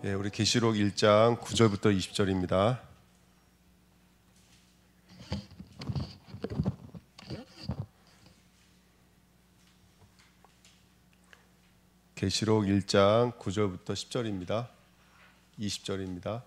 예, 우리 계시록 1장 9절부터 20절입니다. 계시록 1장 9절부터 10절입니다. 20절입니다.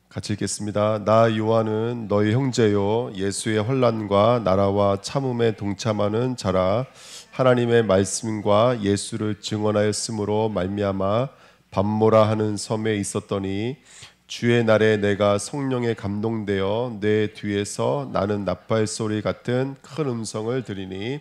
같이 읽겠습니다. 나 요한은 너희 형제요 예수의 환난과 나라와 참음에 동참하는 자라. 하나님의 말씀과 예수를 증언하였으므로 말미암아 밤모라 하는 섬에 있었더니 주의 날에 내가 성령에 감동되어 내 뒤에서 나는 나팔 소리 같은 큰 음성을 들으니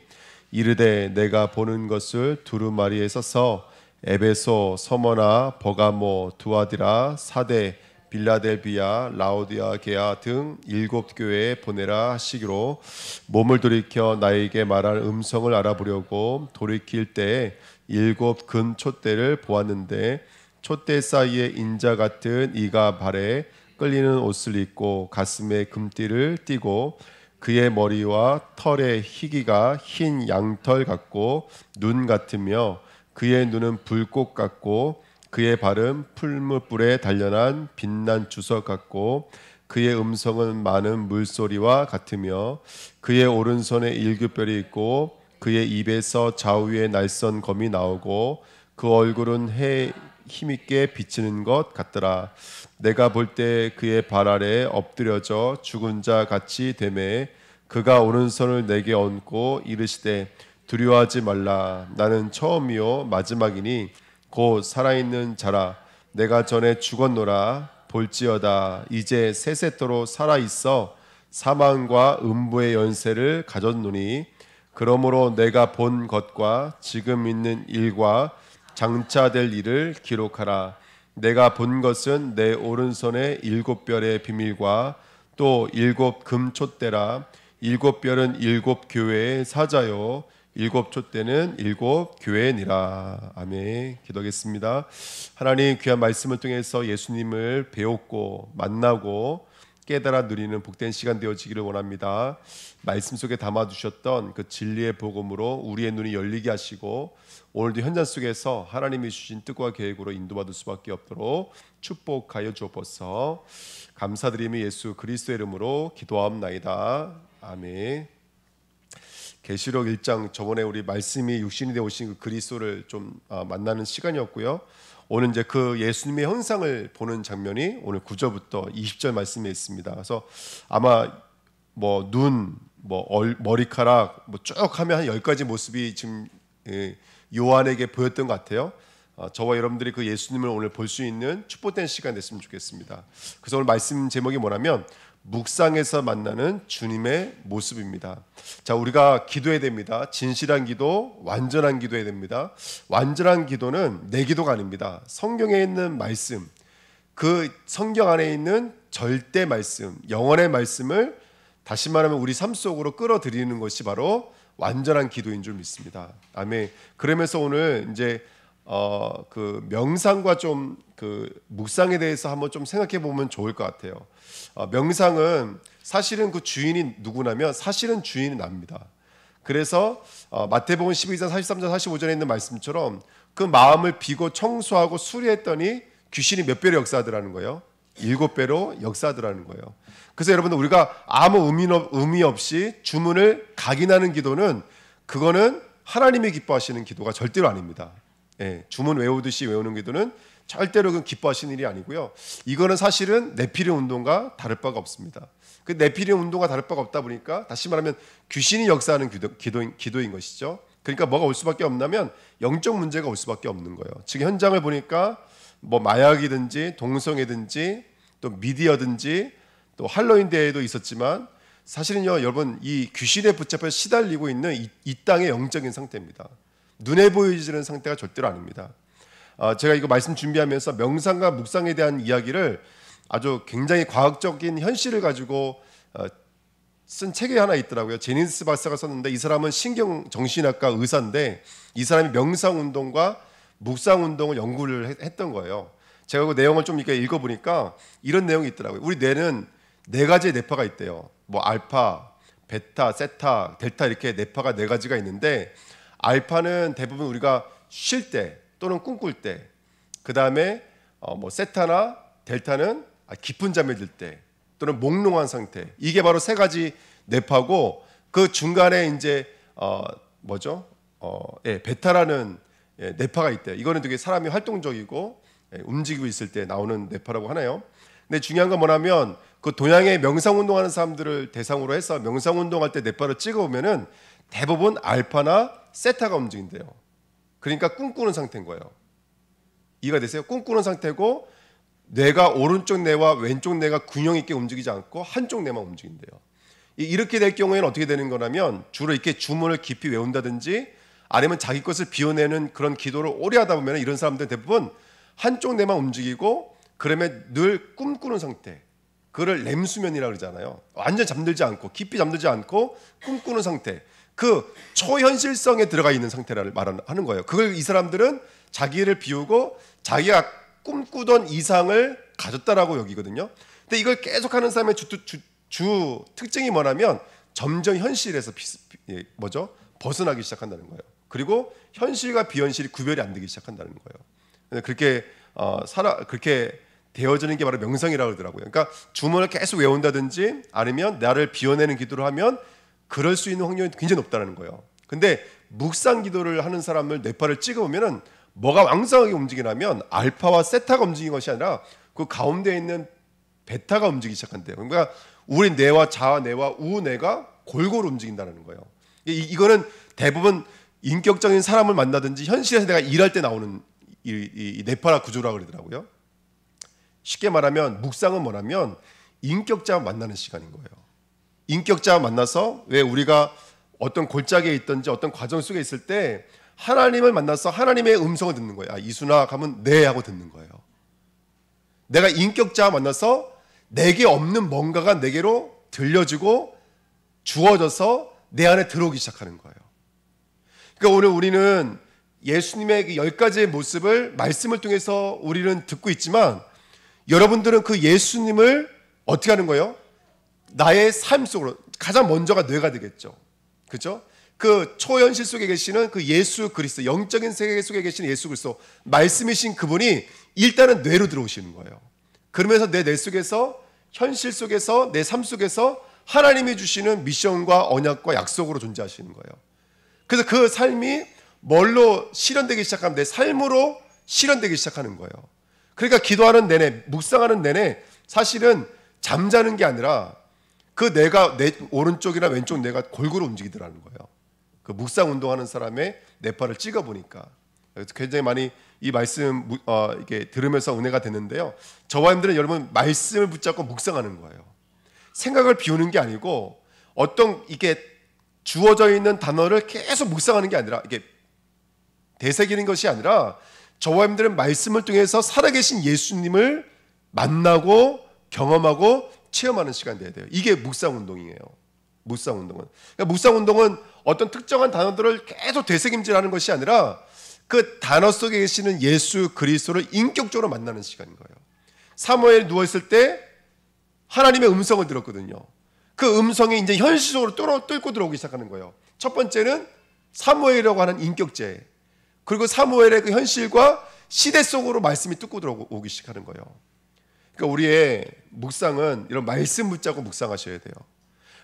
이르되 내가 보는 것을 두루마리에 서서 에베소, 서머나, 버가모, 두아디라, 사대, 빌라델비아, 라오디아게아 등 7교회에 보내라 하시기로 몸을 돌이켜 나에게 말할 음성을 알아보려고 돌이킬 때에 7 큰 촛대를 보았는데 촛대 사이에 인자 같은 이가 발에 끌리는 옷을 입고 가슴에 금띠를 띠고 그의 머리와 털의 희기가 흰 양털 같고 눈 같으며 그의 눈은 불꽃 같고 그의 발은 풀무불에 단련한 빛난 주석 같고 그의 음성은 많은 물소리와 같으며 그의 오른손에 7별이 있고 그의 입에서 좌우에 날선 검이 나오고 그 얼굴은 해 힘있게 비치는 것 같더라. 내가 볼 때 그의 발 아래 엎드려져 죽은 자 같이 되매 그가 오른손을 내게 얹고 이르시되 두려워하지 말라. 나는 처음이요 마지막이니 곧 살아있는 자라. 내가 전에 죽었노라. 볼지어다 이제 세세토록 살아있어 사망과 음부의 연세를 가졌노니 그러므로 내가 본 것과 지금 있는 일과 장차 될 일을 기록하라. 내가 본 것은 내 오른손에 7별의 비밀과 또 7 금촛대라. 7별은 7 교회의 사자요 7 촛대는 7 교회니라. 아멘. 기도하겠습니다. 하나님 귀한 말씀을 통해서 예수님을 배웠고 만나고 깨달아 누리는 복된 시간 되어지기를 원합니다. 말씀 속에 담아두셨던 그 진리의 복음으로 우리의 눈이 열리게 하시고 오늘도 현장 속에서 하나님이 주신 뜻과 계획으로 인도받을 수밖에 없도록 축복하여 주옵소서. 감사드리며 예수 그리스도의 이름으로 기도하옵나이다. 아멘. 계시록 1장 저번에 우리 말씀이 육신이 되어 오신 그 그리스도를 좀 만나는 시간이었고요. 오늘 이제 그 예수님의 형상을 보는 장면이 오늘 9절부터 20절 말씀에 있습니다. 그래서 아마 뭐 눈, 머리카락 쭉 하면 한 10가지 모습이 지금 요한에게 보였던 것 같아요. 저와 여러분들이 그 예수님을 오늘 볼 수 있는 축복된 시간 됐으면 좋겠습니다. 그래서 오늘 말씀 제목이 뭐냐면 묵상에서 만나는 주님의 모습입니다. 자, 우리가 기도해야 됩니다. 진실한 기도, 완전한 기도해야 됩니다. 완전한 기도는 내 기도가 아닙니다. 성경에 있는 말씀, 그 성경 안에 있는 절대 말씀, 영원의 말씀을 다시 말하면 우리 삶 속으로 끌어들이는 것이 바로 완전한 기도인 줄 믿습니다. 아멘. 그러면서 오늘 이제 그 명상과 좀 그 묵상에 대해서 한번 좀 생각해 보면 좋을 것 같아요. 명상은 사실은 그 주인이 누구냐면 사실은 주인이 납니다. 그래서 마태복음 12장 43절 45절에 있는 말씀처럼 그 마음을 비고 청소하고 수리했더니 귀신이 몇 배로 역사하더라는 거예요. 7배로 역사하더라는 거예요. 그래서 여러분들 우리가 아무 의미 없이 주문을 각인하는 기도는 그거는 하나님이 기뻐하시는 기도가 절대로 아닙니다. 예, 주문 외우듯이 외우는 기도는 절대로 그 기뻐하시는 일이 아니고요. 이거는 사실은 네피림 운동과 다를 바가 없습니다. 그 네피림 운동과 다를 바가 없다 보니까 다시 말하면 귀신이 역사하는 기도인 것이죠. 그러니까 뭐가 올 수밖에 없냐면 영적 문제가 올 수밖에 없는 거예요. 지금 현장을 보니까 뭐 마약이든지 동성애든지 또 미디어든지 또 할로윈 대회도 있었지만 사실은요 여러분 이 귀신에 붙잡혀 시달리고 있는 이 땅의 영적인 상태입니다. 눈에 보이지는 상태가 절대로 아닙니다. 제가 이거 말씀 준비하면서 명상과 묵상에 대한 이야기를 아주 굉장히 과학적인 현실을 가지고 쓴 책이 하나 있더라고요. 제니스 박사가 썼는데 이 사람은 신경정신학과 의사인데 이 사람이 명상운동과 묵상운동을 연구를 했던 거예요. 제가 그 내용을 좀 이렇게 읽어보니까 이런 내용이 있더라고요. 우리 뇌는 네 가지의 뇌파가 있대요. 뭐 알파, 베타, 세타, 델타 이렇게 뇌파가 네 가지가 있는데 알파는 대부분 우리가 쉴 때 또는 꿈꿀 때, 그 다음에 뭐 세타나 델타는 깊은 잠에 들 때 또는 몽롱한 상태. 이게 바로 세 가지 뇌파고 그 중간에 이제 베타라는 뇌파가 있대요. 이거는 되게 사람이 활동적이고 움직이고 있을 때 나오는 뇌파라고 하네요. 근데 중요한 건 뭐냐면 그 동양의 명상운동하는 사람들을 대상으로 해서 명상운동할 때 뇌파를 찍어보면은 대부분 알파나 세타가 움직인대요. 그러니까 꿈꾸는 상태인 거예요. 이해가 되세요? 꿈꾸는 상태고 뇌가 오른쪽 뇌와 왼쪽 뇌가 균형 있게 움직이지 않고 한쪽 뇌만 움직인대요. 이렇게 될 경우에는 어떻게 되는 거냐면 주로 이렇게 주문을 깊이 외운다든지 아니면 자기 것을 비워내는 그런 기도를 오래 하다 보면 이런 사람들 대부분 한쪽 뇌만 움직이고 그러면 늘 꿈꾸는 상태. 그걸 렘수면이라고 그러잖아요. 완전 잠들지 않고 깊이 잠들지 않고 꿈꾸는 상태. 그 초현실성에 들어가 있는 상태를 말하는 거예요. 그걸 이 사람들은 자기를 비우고 자기가 꿈꾸던 이상을 가졌다라고 여기거든요. 근데 이걸 계속하는 사람의 주 특징이 뭐냐면 점점 현실에서 벗어나기 시작한다는 거예요. 그리고 현실과 비현실이 구별이 안 되기 시작한다는 거예요. 그렇게 그렇게 되어지는 게 바로 명상이라고 그러더라고요. 그러니까 주문을 계속 외운다든지 아니면 나를 비워내는 기도를 하면 그럴 수 있는 확률이 굉장히 높다는 거예요. 근데 묵상 기도를 하는 사람을 뇌파를 찍어보면은 뭐가 왕성하게 움직이냐면 알파와 세타가 움직이는 것이 아니라 그 가운데 있는 베타가 움직이기 시작한대요. 그러니까 우리 뇌와 자아 뇌와 우우 뇌가 골고루 움직인다는 거예요. 이거는 대부분 인격적인 사람을 만나든지 현실에서 내가 일할 때 나오는 이 뇌파 구조라고 그러더라고요. 쉽게 말하면 묵상은 뭐냐면 인격자와 만나는 시간인 거예요. 인격자와 만나서 왜 우리가 어떤 골짜기에 있든지 어떤 과정 속에 있을 때 하나님을 만나서 하나님의 음성을 듣는 거예요. 이순아 하면 네 하고 듣는 거예요. 내가 인격자와 만나서 내게 없는 뭔가가 내게로 들려지고 주어져서 내 안에 들어오기 시작하는 거예요. 그러니까 오늘 우리는 예수님의 10가지의 모습을 말씀을 통해서 우리는 듣고 있지만 여러분들은 그 예수님을 어떻게 하는 거예요? 나의 삶 속으로 가장 먼저가 뇌가 되겠죠. 그렇죠? 그 초현실 속에 계시는 그 예수 그리스도, 영적인 세계 속에 계시는 예수 그리스도, 말씀이신 그분이 일단은 뇌로 들어오시는 거예요. 그러면서 내 뇌 속에서 현실 속에서 내 삶 속에서 하나님이 주시는 미션과 언약과 약속으로 존재하시는 거예요. 그래서 그 삶이 뭘로 실현되기 시작하면 내 삶으로 실현되기 시작하는 거예요. 그러니까 기도하는 내내, 묵상하는 내내 사실은 잠자는 게 아니라 그 뇌가 내 오른쪽이나 왼쪽 뇌가 골고루 움직이더라는 거예요. 그 묵상 운동하는 사람의 뇌파를 찍어 보니까 굉장히 많이 이 말씀 이게 들으면서 은혜가 됐는데요. 저와 여러분들은 여러분 말씀을 붙잡고 묵상하는 거예요. 생각을 비우는 게 아니고 어떤 이게 주어져 있는 단어를 계속 묵상하는 게 아니라 이게 되새기는 것이 아니라 저와 여러분들은 말씀을 통해서 살아계신 예수님을 만나고 경험하고 체험하는 시간이 돼야 돼요. 이게 묵상 운동이에요. 묵상 운동은. 그러니까 묵상 운동은 어떤 특정한 단어들을 계속 되새김질하는 것이 아니라 그 단어 속에 계시는 예수 그리스도를 인격적으로 만나는 시간인 거예요. 사무엘이 누워 있을 때 하나님의 음성을 들었거든요. 그 음성이 이제 현실적으로 뚫고 들어오기 시작하는 거예요. 첫 번째는 사무엘이라고 하는 인격체, 그리고 사무엘의 그 현실과 시대 속으로 말씀이 뚫고 들어오기 시작하는 거예요. 그러니까 우리의 묵상은 이런 말씀 붙잡고 묵상하셔야 돼요.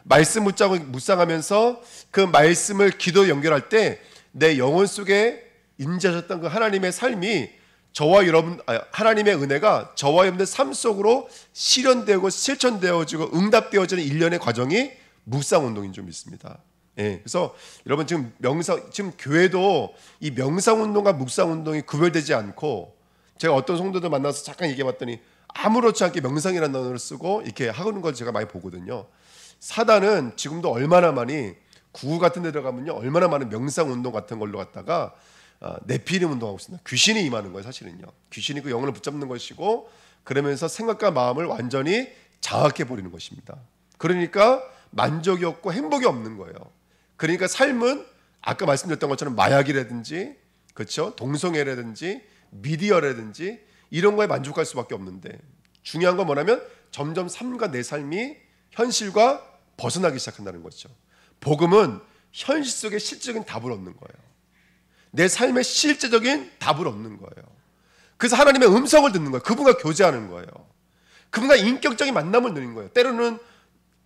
말씀 붙잡고 묵상하면서 그 말씀을 기도에 연결할 때 내 영혼 속에 임재하셨던 그 하나님의 삶이 저와 여러분, 하나님의 은혜가 저와 여러분의 삶 속으로 실현되고 실천되어지고 응답되어지는 일련의 과정이 묵상 운동인 줄 믿습니다. 예, 그래서 여러분 지금 교회도 이 명상 운동과 묵상 운동이 구별되지 않고, 제가 어떤 성도들 만나서 잠깐 얘기해봤더니 아무렇지 않게 명상이라는 단어를 쓰고 이렇게 하는 걸 제가 많이 보거든요. 사단은 지금도 얼마나 많이 구구 같은 데 들어가면요 얼마나 많은 명상 운동 같은 걸로 갖다가 네피림 운동하고 있습니다. 귀신이 임하는 거예요. 사실은요 귀신이 그 영혼을 붙잡는 것이고, 그러면서 생각과 마음을 완전히 장악해 버리는 것입니다. 그러니까 만족이 없고 행복이 없는 거예요. 그러니까 삶은 아까 말씀드렸던 것처럼 마약이라든지, 그렇죠, 동성애라든지 미디어라든지 이런 거에 만족할 수밖에 없는데, 중요한 건 뭐냐면 점점 삶과 내 삶이 현실과 벗어나기 시작한다는 거죠. 복음은 현실 속에 실질적인 답을 얻는 거예요. 내 삶의 실제적인 답을 얻는 거예요. 그래서 하나님의 음성을 듣는 거예요. 그분과 교제하는 거예요. 그분과 인격적인 만남을 누리는 거예요. 때로는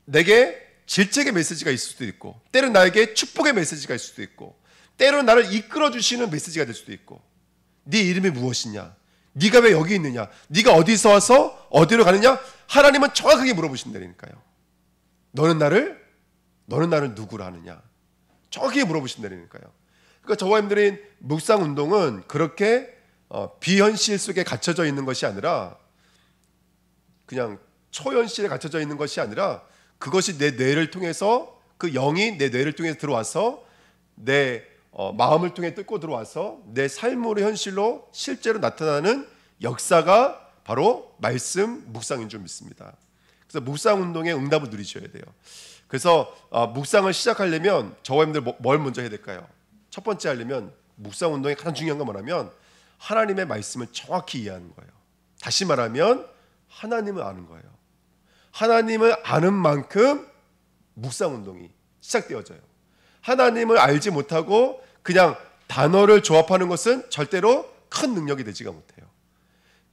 내게 질책의 메시지가 있을 수도 있고, 때로는 나에게 축복의 메시지가 있을 수도 있고, 때로는 나를 이끌어 주시는 메시지가 될 수도 있고, 네 이름이 무엇이냐, 네가 왜 여기 있느냐, 네가 어디서 와서 어디로 가느냐, 하나님은 정확하게 물어보신다니까요. 너는 나를 누구라 하느냐, 정확하게 물어보신다니까요. 그러니까 저와 여러분들의 묵상 운동은 그렇게 비현실 속에 갇혀져 있는 것이 아니라, 그냥 초현실에 갇혀져 있는 것이 아니라, 그것이 내 뇌를 통해서, 그 영이 내 뇌를 통해서 들어와서 내 마음을 통해 뚫고 들어와서 내 삶으로 현실로 실제로 나타나는 역사가 바로 말씀 묵상인 줄 믿습니다. 그래서 묵상 운동의 응답을 누리셔야 돼요. 그래서 묵상을 시작하려면 저와 여러분들 뭘 먼저 해야 될까요? 첫 번째 하려면 묵상 운동의 가장 중요한 건 뭐냐면 하나님의 말씀을 정확히 이해하는 거예요. 다시 말하면 하나님을 아는 거예요. 하나님을 아는 만큼 묵상 운동이 시작되어져요. 하나님을 알지 못하고 그냥 단어를 조합하는 것은 절대로 큰 능력이 되지가 못해요.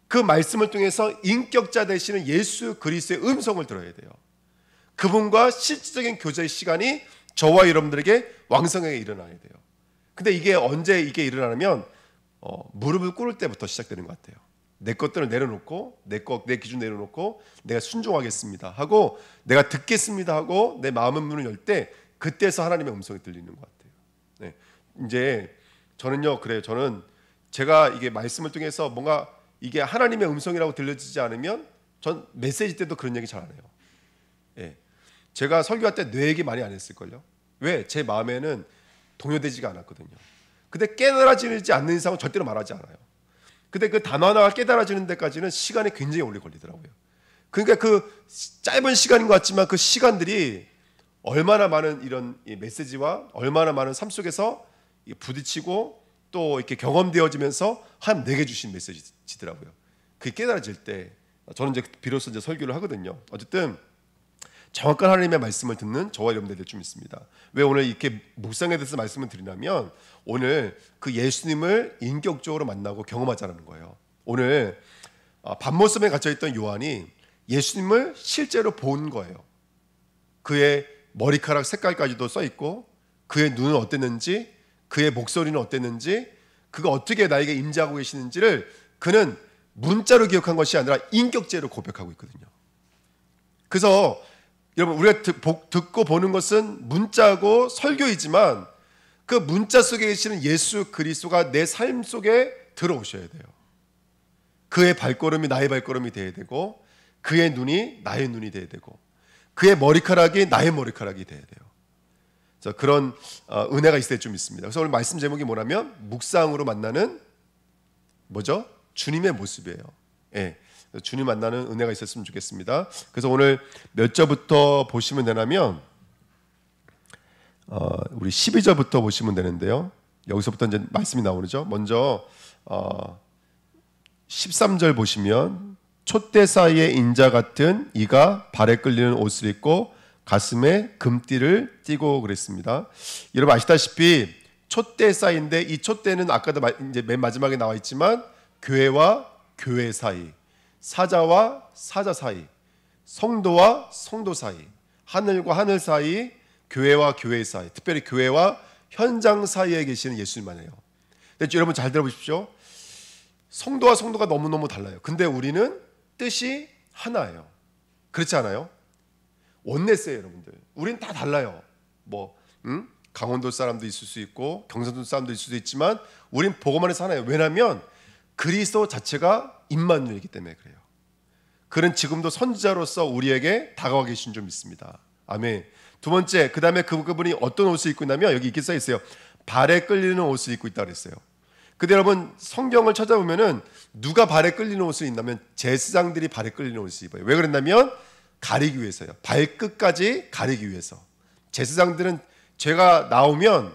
그 말씀을 통해서 인격자 되시는 예수 그리스도의 음성을 들어야 돼요. 그분과 실질적인 교제의 시간이 저와 여러분들에게 왕성하게 일어나야 돼요. 근데 이게 언제 일어나냐면 무릎을 꿇을 때부터 시작되는 것 같아요. 내 것들을 내려놓고 내 기준 내려놓고 내가 순종하겠습니다 하고 내가 듣겠습니다 하고 내 마음의 문을 열 때 그때서 하나님의 음성이 들리는 것 같아요. 네. 이제 저는요, 그래요. 저는 제가 이게 말씀을 통해서 뭔가 이게 하나님의 음성이라고 들려지지 않으면 전 메시지 때도 그런 얘기 잘 안 해요. 예. 제가 설교할 때 뇌 얘기 많이 안 했을걸요. 왜? 제 마음에는 동요되지가 않았거든요. 근데 깨달아지지 않는 이상은 절대로 말하지 않아요. 근데 그 단어 하나가 깨달아지는 데까지는 시간이 굉장히 오래 걸리더라고요. 그러니까 그 짧은 시간인 것 같지만 그 시간들이 얼마나 많은 이런 메시지와 얼마나 많은 삶 속에서 부딪히고 또 이렇게 경험되어지면서 하나님 내게 주신 메시지더라고요. 그게 깨달아질 때 저는 이제 비로소 이제 설교를 하거든요. 어쨌든 정확한 하나님의 말씀을 듣는 저와 여러분들 될 줄 믿습니다. 왜 오늘 이렇게 묵상에 대해서 말씀을 드리냐면 오늘 그 예수님을 인격적으로 만나고 경험하자는 거예요. 오늘 밤모습에 갇혀있던 요한이 예수님을 실제로 본 거예요. 그의 머리카락 색깔까지도 써있고 그의 눈은 어땠는지, 그의 목소리는 어땠는지, 그가 어떻게 나에게 임재하고 계시는지를 그는 문자로 기억한 것이 아니라 인격제로 고백하고 있거든요. 그래서 여러분, 우리가 듣고 보는 것은 문자고 설교이지만 그 문자 속에 계시는 예수 그리스도가 내 삶 속에 들어오셔야 돼요. 그의 발걸음이 나의 발걸음이 되어야 되고, 그의 눈이 나의 눈이 되어야 되고, 그의 머리카락이 나의 머리카락이 되어야 돼요. 그래서 그런 은혜가 있을 때 좀 있습니다. 그래서 오늘 말씀 제목이 뭐냐면 묵상으로 만나는 뭐죠? 주님의 모습이에요. 예. 주님 만나는 은혜가 있었으면 좋겠습니다. 그래서 오늘 몇 절부터 보시면 되냐면 우리 12절부터 보시면 되는데요. 여기서부터 이제 말씀이 나오죠. 먼저 13절 보시면 촛대 사이에 인자 같은 이가 발에 끌리는 옷을 입고 가슴에 금띠를 띠고 그랬습니다. 여러분 아시다시피 촛대 사이인데 이 촛대는 아까도 이제 맨 마지막에 나와 있지만 교회와 교회 사이, 사자와 사자 사이, 성도와 성도 사이, 하늘과 하늘 사이, 교회와 교회 사이, 특별히 교회와 현장 사이에 계시는 예수님만 해요. 근데 여러분 잘 들어보십시오. 성도와 성도가 너무너무 달라요. 근데 우리는 뜻이 하나예요. 그렇지 않아요? 원네스예요, 여러분들. 우리는 다 달라요. 강원도 사람도 있을 수 있고 경상도 사람도 있을 수도 있지만 우린 복음 안에서 하나예요. 왜냐하면 그리스도 자체가 임마누엘이기 때문에 그래요. 그는 지금도 선지자로서 우리에게 다가와 계신 줄 믿습니다. 아멘. 두 번째, 그 다음에 그분이 어떤 옷을 입고 있냐면 여기 이렇게 써 있어요. 발에 끌리는 옷을 입고 있다고 그랬어요. 근데 여러분 성경을 찾아보면은 누가 발에 끌리는 옷을 입냐면 제사장들이 발에 끌리는 옷을 입어요. 왜 그랬냐면 가리기 위해서요. 발끝까지 가리기 위해서. 제사장들은 죄가 나오면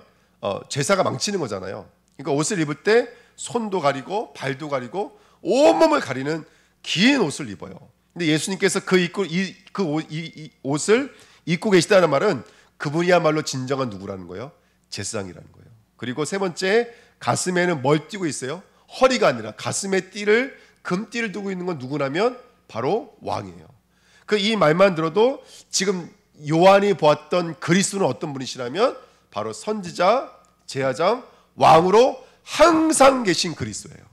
제사가 망치는 거잖아요. 그러니까 옷을 입을 때 손도 가리고 발도 가리고 온몸을 가리는 긴 옷을 입어요. 근데 예수님께서 이 옷을 입고 계시다는 말은 그분이야말로 진정한 누구라는 거예요? 제사장이라는 거예요. 그리고 세 번째, 가슴에는 뭘 띠고 있어요? 허리가 아니라 가슴에 금띠를 두고 있는 건 누구냐면 바로 왕이에요. 이 말만 들어도 지금 요한이 보았던 그리스도는 어떤 분이시냐면 바로 선지자, 제사장, 왕으로 항상 계신 그리스도예요.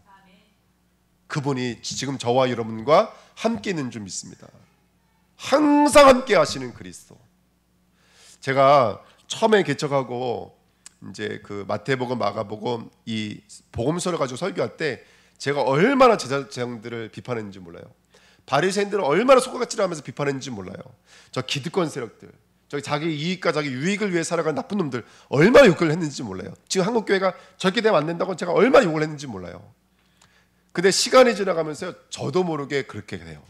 그분이 지금 저와 여러분과 함께 있는 줄 믿습니다. 항상 함께 하시는 그리스도. 제가 처음에 개척하고 이제 그 마태복음, 마가복음 이 복음서를 가지고 설교할 때 제가 얼마나 제사장들을 비판했는지 몰라요. 바리새인들을 얼마나 손가락질하면서 비판했는지 몰라요. 저 기득권 세력들, 저 자기 이익과 자기 유익을 위해 살아가는 나쁜 놈들 얼마나 욕을 했는지 몰라요. 지금 한국 교회가 저렇게 되면 안 된다고 제가 얼마나 욕을 했는지 몰라요. 근데 시간이 지나가면서 저도 모르게 그렇게 돼요.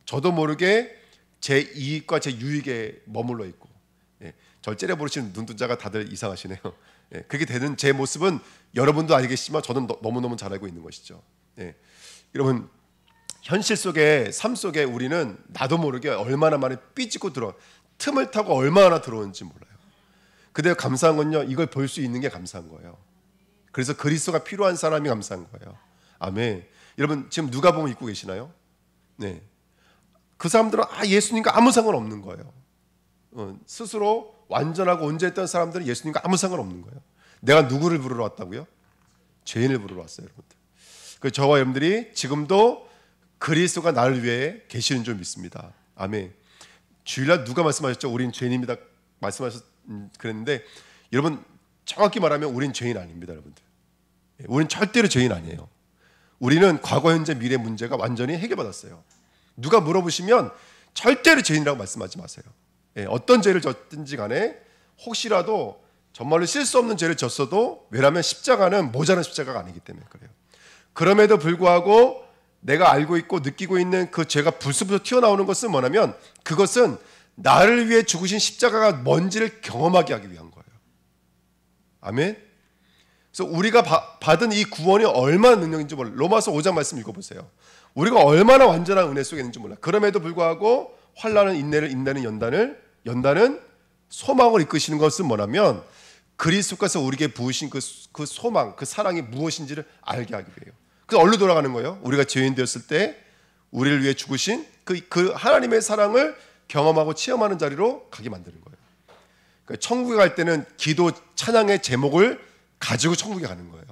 저도 모르게 제 이익과 제 유익에 머물러 있고, 절 째려보시는 눈동자가 다들 이상하시네요. 그렇게 되는 제 모습은 여러분도 알겠지만 저는 너무너무 잘 알고 있는 것이죠. 여러분, 현실 속에, 삶 속에 우리는 나도 모르게 얼마나 많이 삐지고 틈을 타고 얼마나 들어오는지 몰라요. 근데 감사한 건요, 이걸 볼 수 있는 게 감사한 거예요. 그래서 그리스도가 필요한 사람이 감사한 거예요. 아멘. 여러분, 지금 누가복음 읽고 계시나요? 네. 그 사람들은 예수님과 아무 상관없는 거예요. 스스로 완전하고 온전했던 사람들은 예수님과 아무 상관없는 거예요. 내가 누구를 부르러 왔다고요? 죄인을 부르러 왔어요, 여러분들. 그 저와 여러분들이 지금도 그리스도가 나를 위해 계시는 줄 믿습니다. 아멘. 주일날 누가 말씀하셨죠? 우린 죄인입니다. 그랬는데 여러분, 정확히 말하면 우린 죄인 아닙니다, 여러분들. 우린 절대로 죄인 아니에요. 우리는 과거, 현재, 미래 문제가 완전히 해결받았어요. 누가 물어보시면 절대로 죄인이라고 말씀하지 마세요. 어떤 죄를 졌든지 간에 혹시라도 정말로 실수 없는 죄를 졌어도, 왜냐하면 십자가는 모자란 십자가가 아니기 때문에 그래요. 그럼에도 불구하고 내가 알고 있고 느끼고 있는 그 죄가 불쑥불쑥 튀어나오는 것은 뭐냐면 그것은 나를 위해 죽으신 십자가가 뭔지를 경험하게 하기 위한 거예요. 아멘. 그래서 우리가 받은 이 구원이 얼마나 능력인지 몰라요. 로마서 5장 말씀 읽어보세요. 우리가 얼마나 완전한 은혜 속에 있는지 몰라요. 그럼에도 불구하고 환난은 인내를, 인내는 연단은 소망을 이끄시는 것은 뭐냐면 그리스도께서 우리에게 부으신 그 소망, 그 사랑이 무엇인지를 알게 하기 위해요. 그래서 어디로 돌아가는 거예요? 우리가 죄인 되었을 때 우리를 위해 죽으신 그 하나님의 사랑을 경험하고 체험하는 자리로 가게 만드는 거예요. 그러니까 천국에 갈 때는 기도, 찬양의 제목을 가지고 천국에 가는 거예요.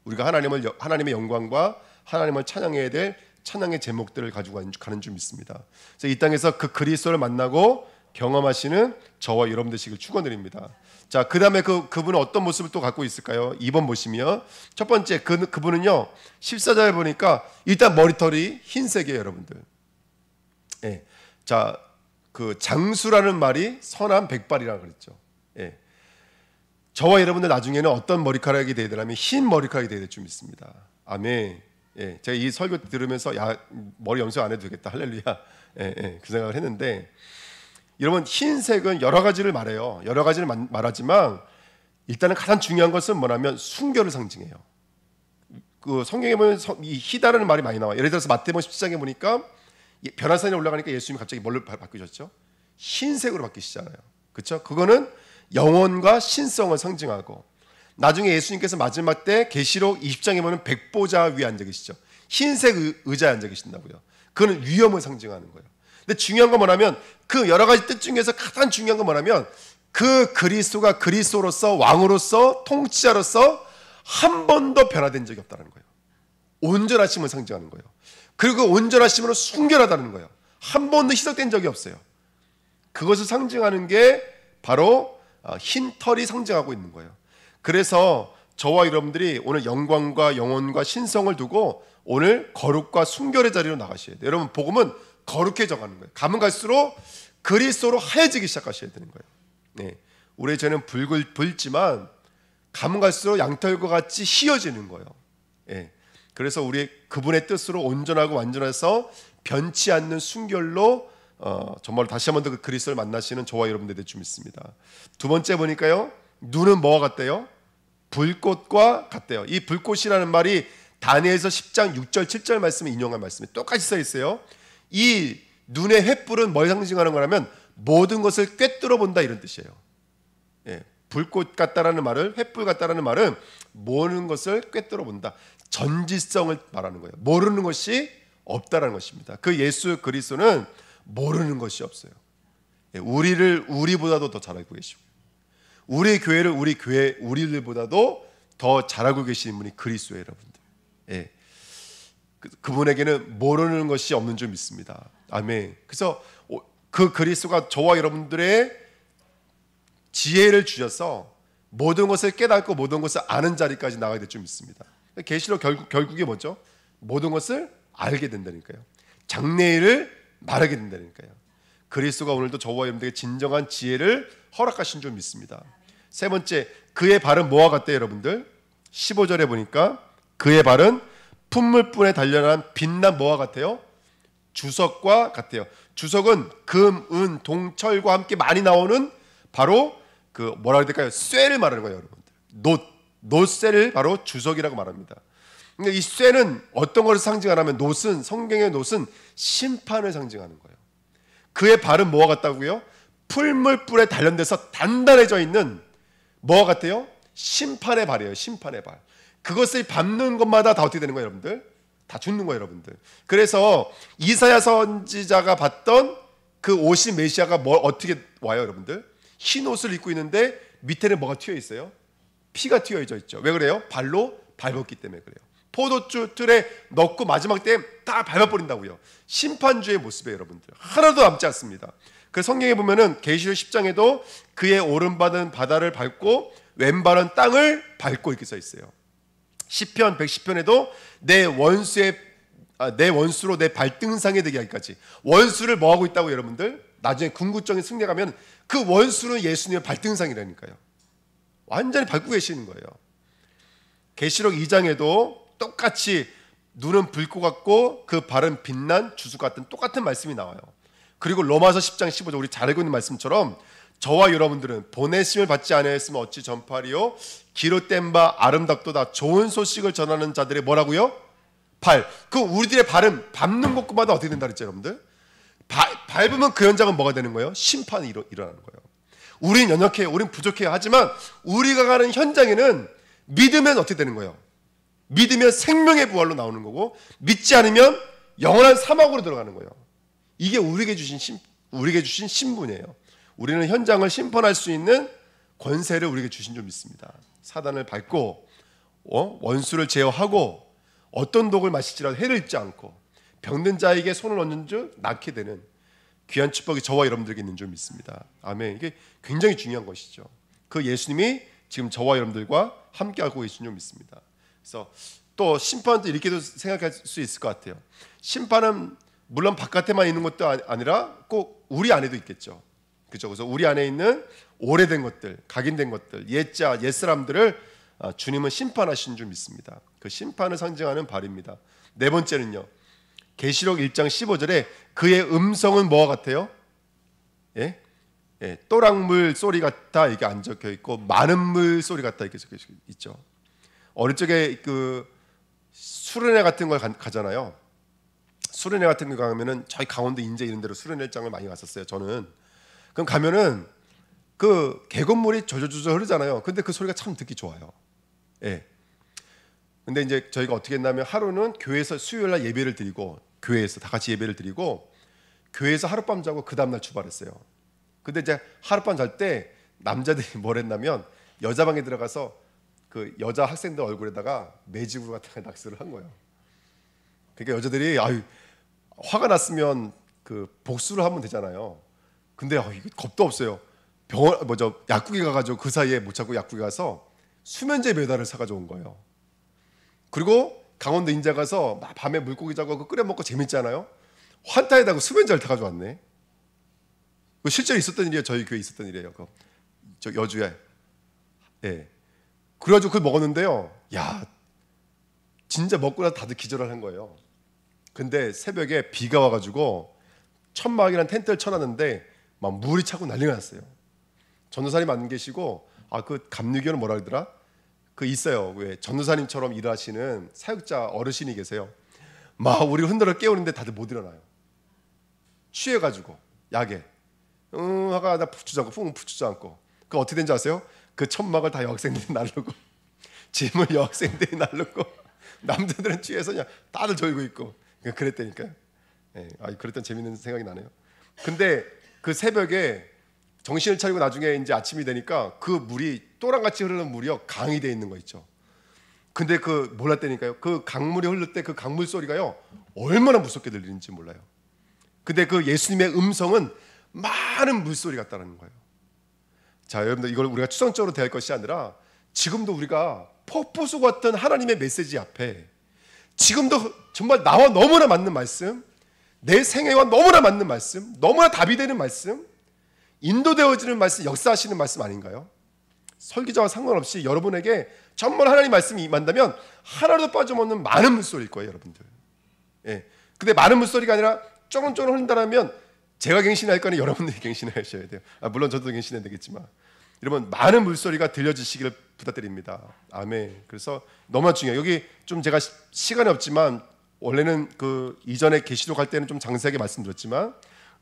우리가 하나님의 영광과 하나님을 찬양해야 될 찬양의 제목들을 가지고 가는 줄 믿습니다. 그래서 이 땅에서 그 그리스도를 만나고 경험하시는 저와 여러분 되시길 축원드립니다. 자, 그 다음에 그분은 어떤 모습을 또 갖고 있을까요? 2번 보시면 첫 번째 그분은요 14절 보니까 일단 머리털이 흰색이에요, 여러분들. 자, 그 장수라는 말이 선한 백발이라고 그랬죠. 저와 여러분들 나중에는 어떤 머리카락이 되야 되냐면 흰 머리카락이 되야 될 줄 믿습니다. 아멘. 제가 이 설교 들으면서 머리 염색 안 해도 되겠다, 할렐루야. 그 생각을 했는데, 여러분, 흰색은 여러 가지를 말해요. 여러 가지를 말하지만 일단은 가장 중요한 것은 뭐냐면 순결을 상징해요. 그 성경에 보면 이 희다라는 말이 많이 나와요. 예를 들어서 마태복음 17장에 보니까 변화산에 올라가니까 예수님이 갑자기 뭘로 바뀌셨죠? 흰색으로 바뀌시잖아요. 그렇죠? 그거는 영혼과 신성을 상징하고, 나중에 예수님께서 마지막 때 계시록 20장에 보면 백보자 위에 앉아 계시죠. 흰색 의자에 앉아 계신다고요. 그거는 위엄을 상징하는 거예요. 근데 중요한 건 뭐냐면 그 여러 가지 뜻 중에서 가장 중요한 건 뭐냐면 그 그리스도가 그리스도로서 왕으로서 통치자로서 한 번도 변화된 적이 없다는 거예요. 온전하심을 상징하는 거예요. 그리고 온전하심으로 순결하다는 거예요. 한 번도 희석된 적이 없어요. 그것을 상징하는 게 바로 흰 털이 상징하고 있는 거예요. 그래서 저와 여러분들이 오늘 영광과 영혼과 신성을 두고 오늘 거룩과 순결의 자리로 나가셔야 돼요. 여러분, 복음은 거룩해져 가는 거예요. 가면 갈수록 그리스도로 하얘지기 시작하셔야 되는 거예요. 우리의 죄는 붉지만 가면 갈수록 양털과 같이 희어지는 거예요. 그래서 우리 그분의 뜻으로 온전하고 완전해서 변치 않는 순결로 정말 다시 한번 더 그 그리스도를 만나시는 저와 여러분들 될 줄 믿습니다. 두 번째 보니까요, 눈은 뭐와 같대요? 불꽃과 같대요. 이 불꽃이라는 말이 다니엘서 10장 6절 7절 말씀에 인용한 말씀이 똑같이 써 있어요. 이 눈의 횃불은 뭘 상징하는 거냐면 모든 것을 꿰뚫어 본다 이런 뜻이에요. 예, 불꽃 같다라는 말을, 횃불 같다라는 말은 모든 것을 꿰뚫어 본다. 전지성을 말하는 거예요. 모르는 것이 없다라는 것입니다. 그 예수 그리스도는 모르는 것이 없어요. 예, 우리보다도 더 잘 알고 계시고, 우리 교회를 우리들보다도 더 잘 알고 계시는 분이 그리스도예요, 여러분들. 예, 그분에게는 모르는 것이 없는 줄 믿습니다. 아멘. 그래서 그 그리스도가 저와 여러분들의 지혜를 주셔서 모든 것을 깨닫고 모든 것을 아는 자리까지 나가게 될 줄 믿습니다. 계시록 결국에 뭐죠? 모든 것을 알게 된다니까요. 장래일을 말하게 된다니까요. 그리스도가 오늘도 저와 여러분들에게 진정한 지혜를 허락하신 줄 믿습니다. 세 번째, 그의 발은 뭐와 같대요, 여러분들? 15절에 보니까 그의 발은 풋물불에 단련한 빛난 뭐와 같아요? 주석과 같아요. 주석은 금, 은, 동, 철과 함께 많이 나오는 바로 그 뭐라 해야 될까요? 쇠를 말하는 거예요, 여러분들. 놋쇠를 바로 주석이라고 말합니다. 근데 이 쇠는 어떤 것을 상징하냐면 놋은, 성경의 놋은 심판을 상징하는 거예요. 그의 발은 뭐와 같다고요? 풀물불에 단련돼서 단단해져 있는 뭐와 같아요? 심판의 발이에요. 심판의 발. 그것을 밟는 것마다 다 어떻게 되는 거예요, 여러분들? 다 죽는 거예요, 여러분들. 그래서 이사야 선지자가 봤던 그 오신 메시아가 어떻게 와요, 여러분들? 흰 옷을 입고 있는데 밑에는 뭐가 튀어 있어요? 피가 튀어져 있죠. 왜 그래요? 발로 밟았기 때문에 그래요. 포도주 틀에 넣고 마지막 때 다 밟아버린다고요. 심판주의 모습이에요, 여러분들. 하나도 남지 않습니다. 그 성경에 보면은 계시록 10장에도 그의 오른발은 바다를 밟고 왼발은 땅을 밟고 이렇게 써 있어요. 시편 110편에도 내 원수로 내 발등상에 되게 하기까지. 원수를 뭐 하고 있다고 여러분들? 나중에 궁극적인 승리에 가면 그 원수는 예수님의 발등상이라니까요. 완전히 밟고 계시는 거예요. 계시록 2장에도 똑같이 눈은 불꽃 같고 그 발은 빛난 주석 같은 똑같은 말씀이 나와요. 그리고 로마서 10장 15절 우리 잘 알고 있는 말씀처럼 저와 여러분들은 보내심을 받지 아니하였으면 어찌 전파리요 기록된 바 아름답도다. 좋은 소식을 전하는 자들의 뭐라고요? 발. 그 우리들의 발은 밟는 곳마다 어떻게 된다 그랬죠, 여러분들? 밟으면 그 현장은 뭐가 되는 거예요? 심판이 일어나는 거예요. 우린 연약해요. 우린 부족해요. 하지만 우리가 가는 현장에는 믿으면 어떻게 되는 거예요? 믿으면 생명의 부활로 나오는 거고, 믿지 않으면 영원한 사막으로 들어가는 거예요. 이게 우리에게 주신 신분이에요. 우리는 현장을 심판할 수 있는 권세를 우리에게 주신 줄 믿습니다. 사단을 밟고 원수를 제어하고 어떤 독을 마실지라도 해를 입지 않고 병든 자에게 손을 얹는 줄 낫게 되는 귀한 축복이 저와 여러분들에게 있는 줄 믿습니다. 아멘. 이게 굉장히 중요한 것이죠. 그 예수님이 지금 저와 여러분들과 함께하고 계신 줄 믿습니다. 그래서 또 심판도 이렇게도 생각할 수 있을 것 같아요. 심판은 물론 바깥에만 있는 것도 아니라 꼭 우리 안에도 있겠죠. 그렇죠? 그래서 우리 안에 있는 오래된 것들, 각인된 것들, 옛 사람들을 주님은 심판하신 줄 믿습니다. 그 심판을 상징하는 발입니다. 네 번째는요. 계시록 1장 15절에 그의 음성은 뭐와 같아요? 예? 예, 또랑물 소리 같다 이게 안 적혀 있고 많은 물 소리 같다 이렇게 적혀 있죠. 어릴 적에 그 수련회 같은 걸 가잖아요. 수련회 같은 거 가면은 저희 강원도 인제 이런 데로 수련회장을 많이 갔었어요. 저는 그럼 가면은 그 계곡물이 조조조조 흐르잖아요. 근데 그 소리가 참 듣기 좋아요. 예. 근데 이제 저희가 어떻게 했냐면 하루는 교회에서 수요일 날 예배를 드리고 교회에서 다 같이 예배를 드리고 교회에서 하룻밤 자고 그 다음 날 출발했어요. 근데 이제 하룻밤 잘 때 남자들이 뭘 했냐면 여자 방에 들어가서 그 여자 학생들 얼굴에다가 매직으로 갖다가 낙서를 한 거예요. 그러니까 여자들이 화가 났으면 그 복수를 하면 되잖아요. 근데 이거 겁도 없어요. 약국에 가가지고 그 사이에 못 찾고 약국에 가서 수면제 메달을 사가지고 온 거예요. 그리고 강원도 인제 가서 막 밤에 물고기 잡고 끓여 먹고 재밌잖아요. 환타에다가 수면제를 다 가져왔네. 실제로 있었던 일이에요. 저희 교회에 있었던 일이에요. 저 여주에. 예. 그래가지고 그걸 먹었는데요. 야, 진짜 먹고 나서 다들 기절을 한 거예요. 근데 새벽에 비가 와가지고 천막이란 텐트를 쳐놨는데 막 물이 차고 난리가 났어요. 전도사님 안 계시고 그 감리교는 뭐라 그러더라? 그 있어요. 왜 전도사님처럼 일하시는 사역자 어르신이 계세요. 막 우리 흔들어 깨우는데 다들 못 일어나요. 취해가지고 약에 하가 나 푹 주저앉고 그 어떻게 된지 아세요? 그 천막을 다 여학생들이 나르고 짐을 여학생들이 나르고 남자들은 취해서 그냥 다들 졸고 있고 그랬다니까요. 그랬던 재밌는 생각이 나네요. 근데 그 새벽에 정신을 차리고 나중에 이제 아침이 되니까 그 물이 또랑같이 흐르는 물이요 강이 돼 있는 거 있죠. 근데 그 몰랐다니까요. 그 강물이 흐를 때 그 강물 소리가요 얼마나 무섭게 들리는지 몰라요. 근데 그 예수님의 음성은 많은 물소리 같다는 거예요. 자, 여러분들 이걸 우리가 추상적으로 대할 것이 아니라 지금도 우리가 폭포수 같은 하나님의 메시지 앞에 지금도 정말 나와 너무나 맞는 말씀, 내 생애와 너무나 맞는 말씀, 너무나 답이 되는 말씀, 인도되어지는 말씀, 역사하시는 말씀 아닌가요? 설교자와 상관없이 여러분에게 정말 하나님 말씀이 임한다면 하나도 빠짐없는 많은 물소리일 거예요, 여러분들. 근데 많은 물소리가 아니라 쩌렁쩌렁 흐른다면 제가 갱신할 거는 여러분들이 갱신하셔야 돼요. 물론 저도 갱신해야 되겠지만 여러분 많은 물소리가 들려주시기를 부탁드립니다. 아멘. 그래서 너무나 중요해요. 여기 좀 제가 시간이 없지만 원래는 그 이전에 계시록 할 때는 좀 장세하게 말씀드렸지만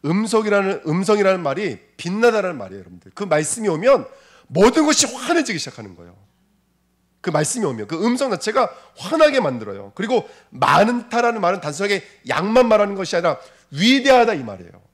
음성이라는 말이 빛나다라는 말이에요, 여러분들. 그 말씀이 오면 모든 것이 환해지기 시작하는 거예요. 그 말씀이 오면 그 음성 자체가 환하게 만들어요. 그리고 많다라는 말은 단순하게 양만 말하는 것이 아니라 위대하다 이 말이에요.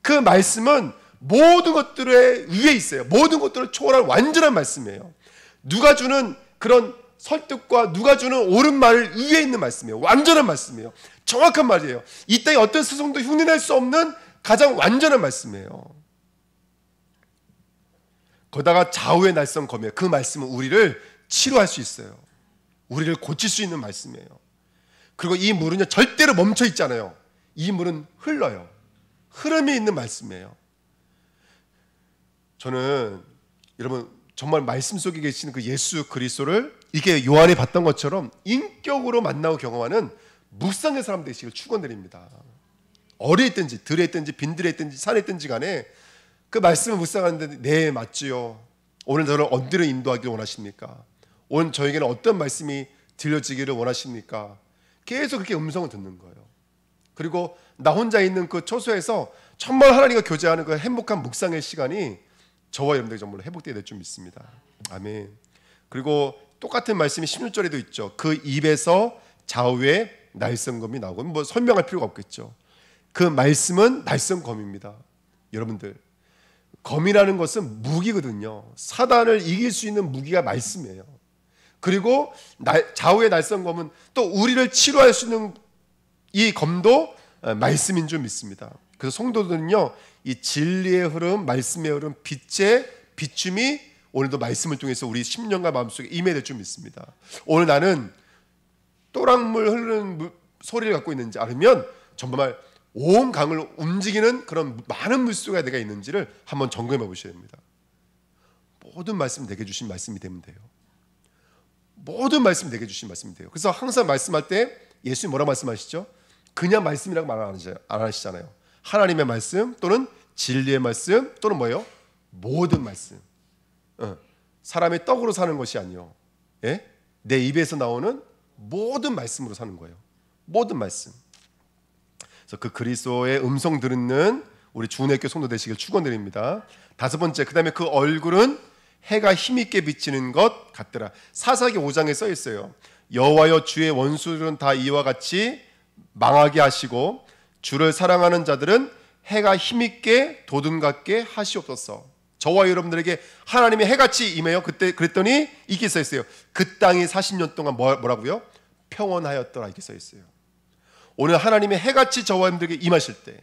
그 말씀은 모든 것들의 위에 있어요. 모든 것들을 초월한 완전한 말씀이에요. 누가 주는 그런 설득과 누가 주는 옳은 말을 위에 있는 말씀이에요. 완전한 말씀이에요. 정확한 말이에요. 이 땅에 어떤 스승도 흉내낼 수 없는 가장 완전한 말씀이에요. 거다가 좌우의 날선 검이에요. 그 말씀은 우리를 치료할 수 있어요. 우리를 고칠 수 있는 말씀이에요. 그리고 이 물은요 절대로 멈춰 있잖아요. 이 물은 흘러요. 흐름이 있는 말씀이에요. 저는 여러분 정말 말씀 속에 계시는 그 예수 그리스도를 이게 요한이 봤던 것처럼 인격으로 만나고 경험하는 묵상의 사람 되시길 축원드립니다. 어디에 있든지 들에 있든지 빈들에 있든지 산에 있든지 간에 그 말씀을 묵상하는데 네 맞지요. 오늘 저를 어디로 인도하기를 원하십니까? 오늘 저에게는 어떤 말씀이 들려지기를 원하십니까? 계속 그렇게 음성을 듣는 거예요. 그리고 나 혼자 있는 그 초소에서 정말 하나님과 교제하는 그 행복한 묵상의 시간이 저와 여러분들이 정말 회복되게 될 줄 믿습니다. 아멘. 그리고 똑같은 말씀이 16절에도 있죠. 그 입에서 좌우에 날성검이 나오고 뭐 설명할 필요가 없겠죠. 그 말씀은 날성검입니다. 여러분들 검이라는 것은 무기거든요. 사단을 이길 수 있는 무기가 말씀이에요. 그리고 좌우의 날성검은 또 우리를 치료할 수 있는 이 검도 말씀인 줄 믿습니다. 그래서 성도들은요 이 진리의 흐름, 말씀의 흐름, 빛의 비춤이 오늘도 말씀을 통해서 우리 심령과 마음속에 임해야 될 줄 믿습니다. 오늘 나는 또랑물 흐르는 소리를 갖고 있는지 알면 정말 온 강을 움직이는 그런 많은 물소리가 내가 있는지를 한번 점검해 보셔야 됩니다. 모든 말씀 내게 주신 말씀이 되면 돼요. 모든 말씀 내게 주신 말씀이 돼요. 그래서 항상 말씀할 때 예수님 뭐라고 말씀하시죠? 그냥 말씀이라고 말 안 하시잖아요. 하나님의 말씀 또는 진리의 말씀 또는 뭐예요? 모든 말씀. 사람의 떡으로 사는 것이 아니요. 예? 내 입에서 나오는 모든 말씀으로 사는 거예요. 모든 말씀. 그래서 그 그리스도의 음성 듣는 우리 주은혜교 성도 되시길 축원드립니다. 다섯 번째, 그다음에 그 얼굴은 해가 힘있게 비치는 것 같더라. 사사기 5장에 써 있어요. 여호와여 주의 원수들은 다 이와 같이 망하게 하시고 주를 사랑하는 자들은 해가 힘있게 돋음 같게 하시옵소서. 저와 여러분들에게 하나님의 해같이 임해요. 그때 그랬더니 이렇게 써 있어요. 그 땅이 40년 동안 뭐라고요? 평온하였더라 이렇게 써 있어요. 오늘 하나님의 해같이 저와 여러분들에게 임하실 때,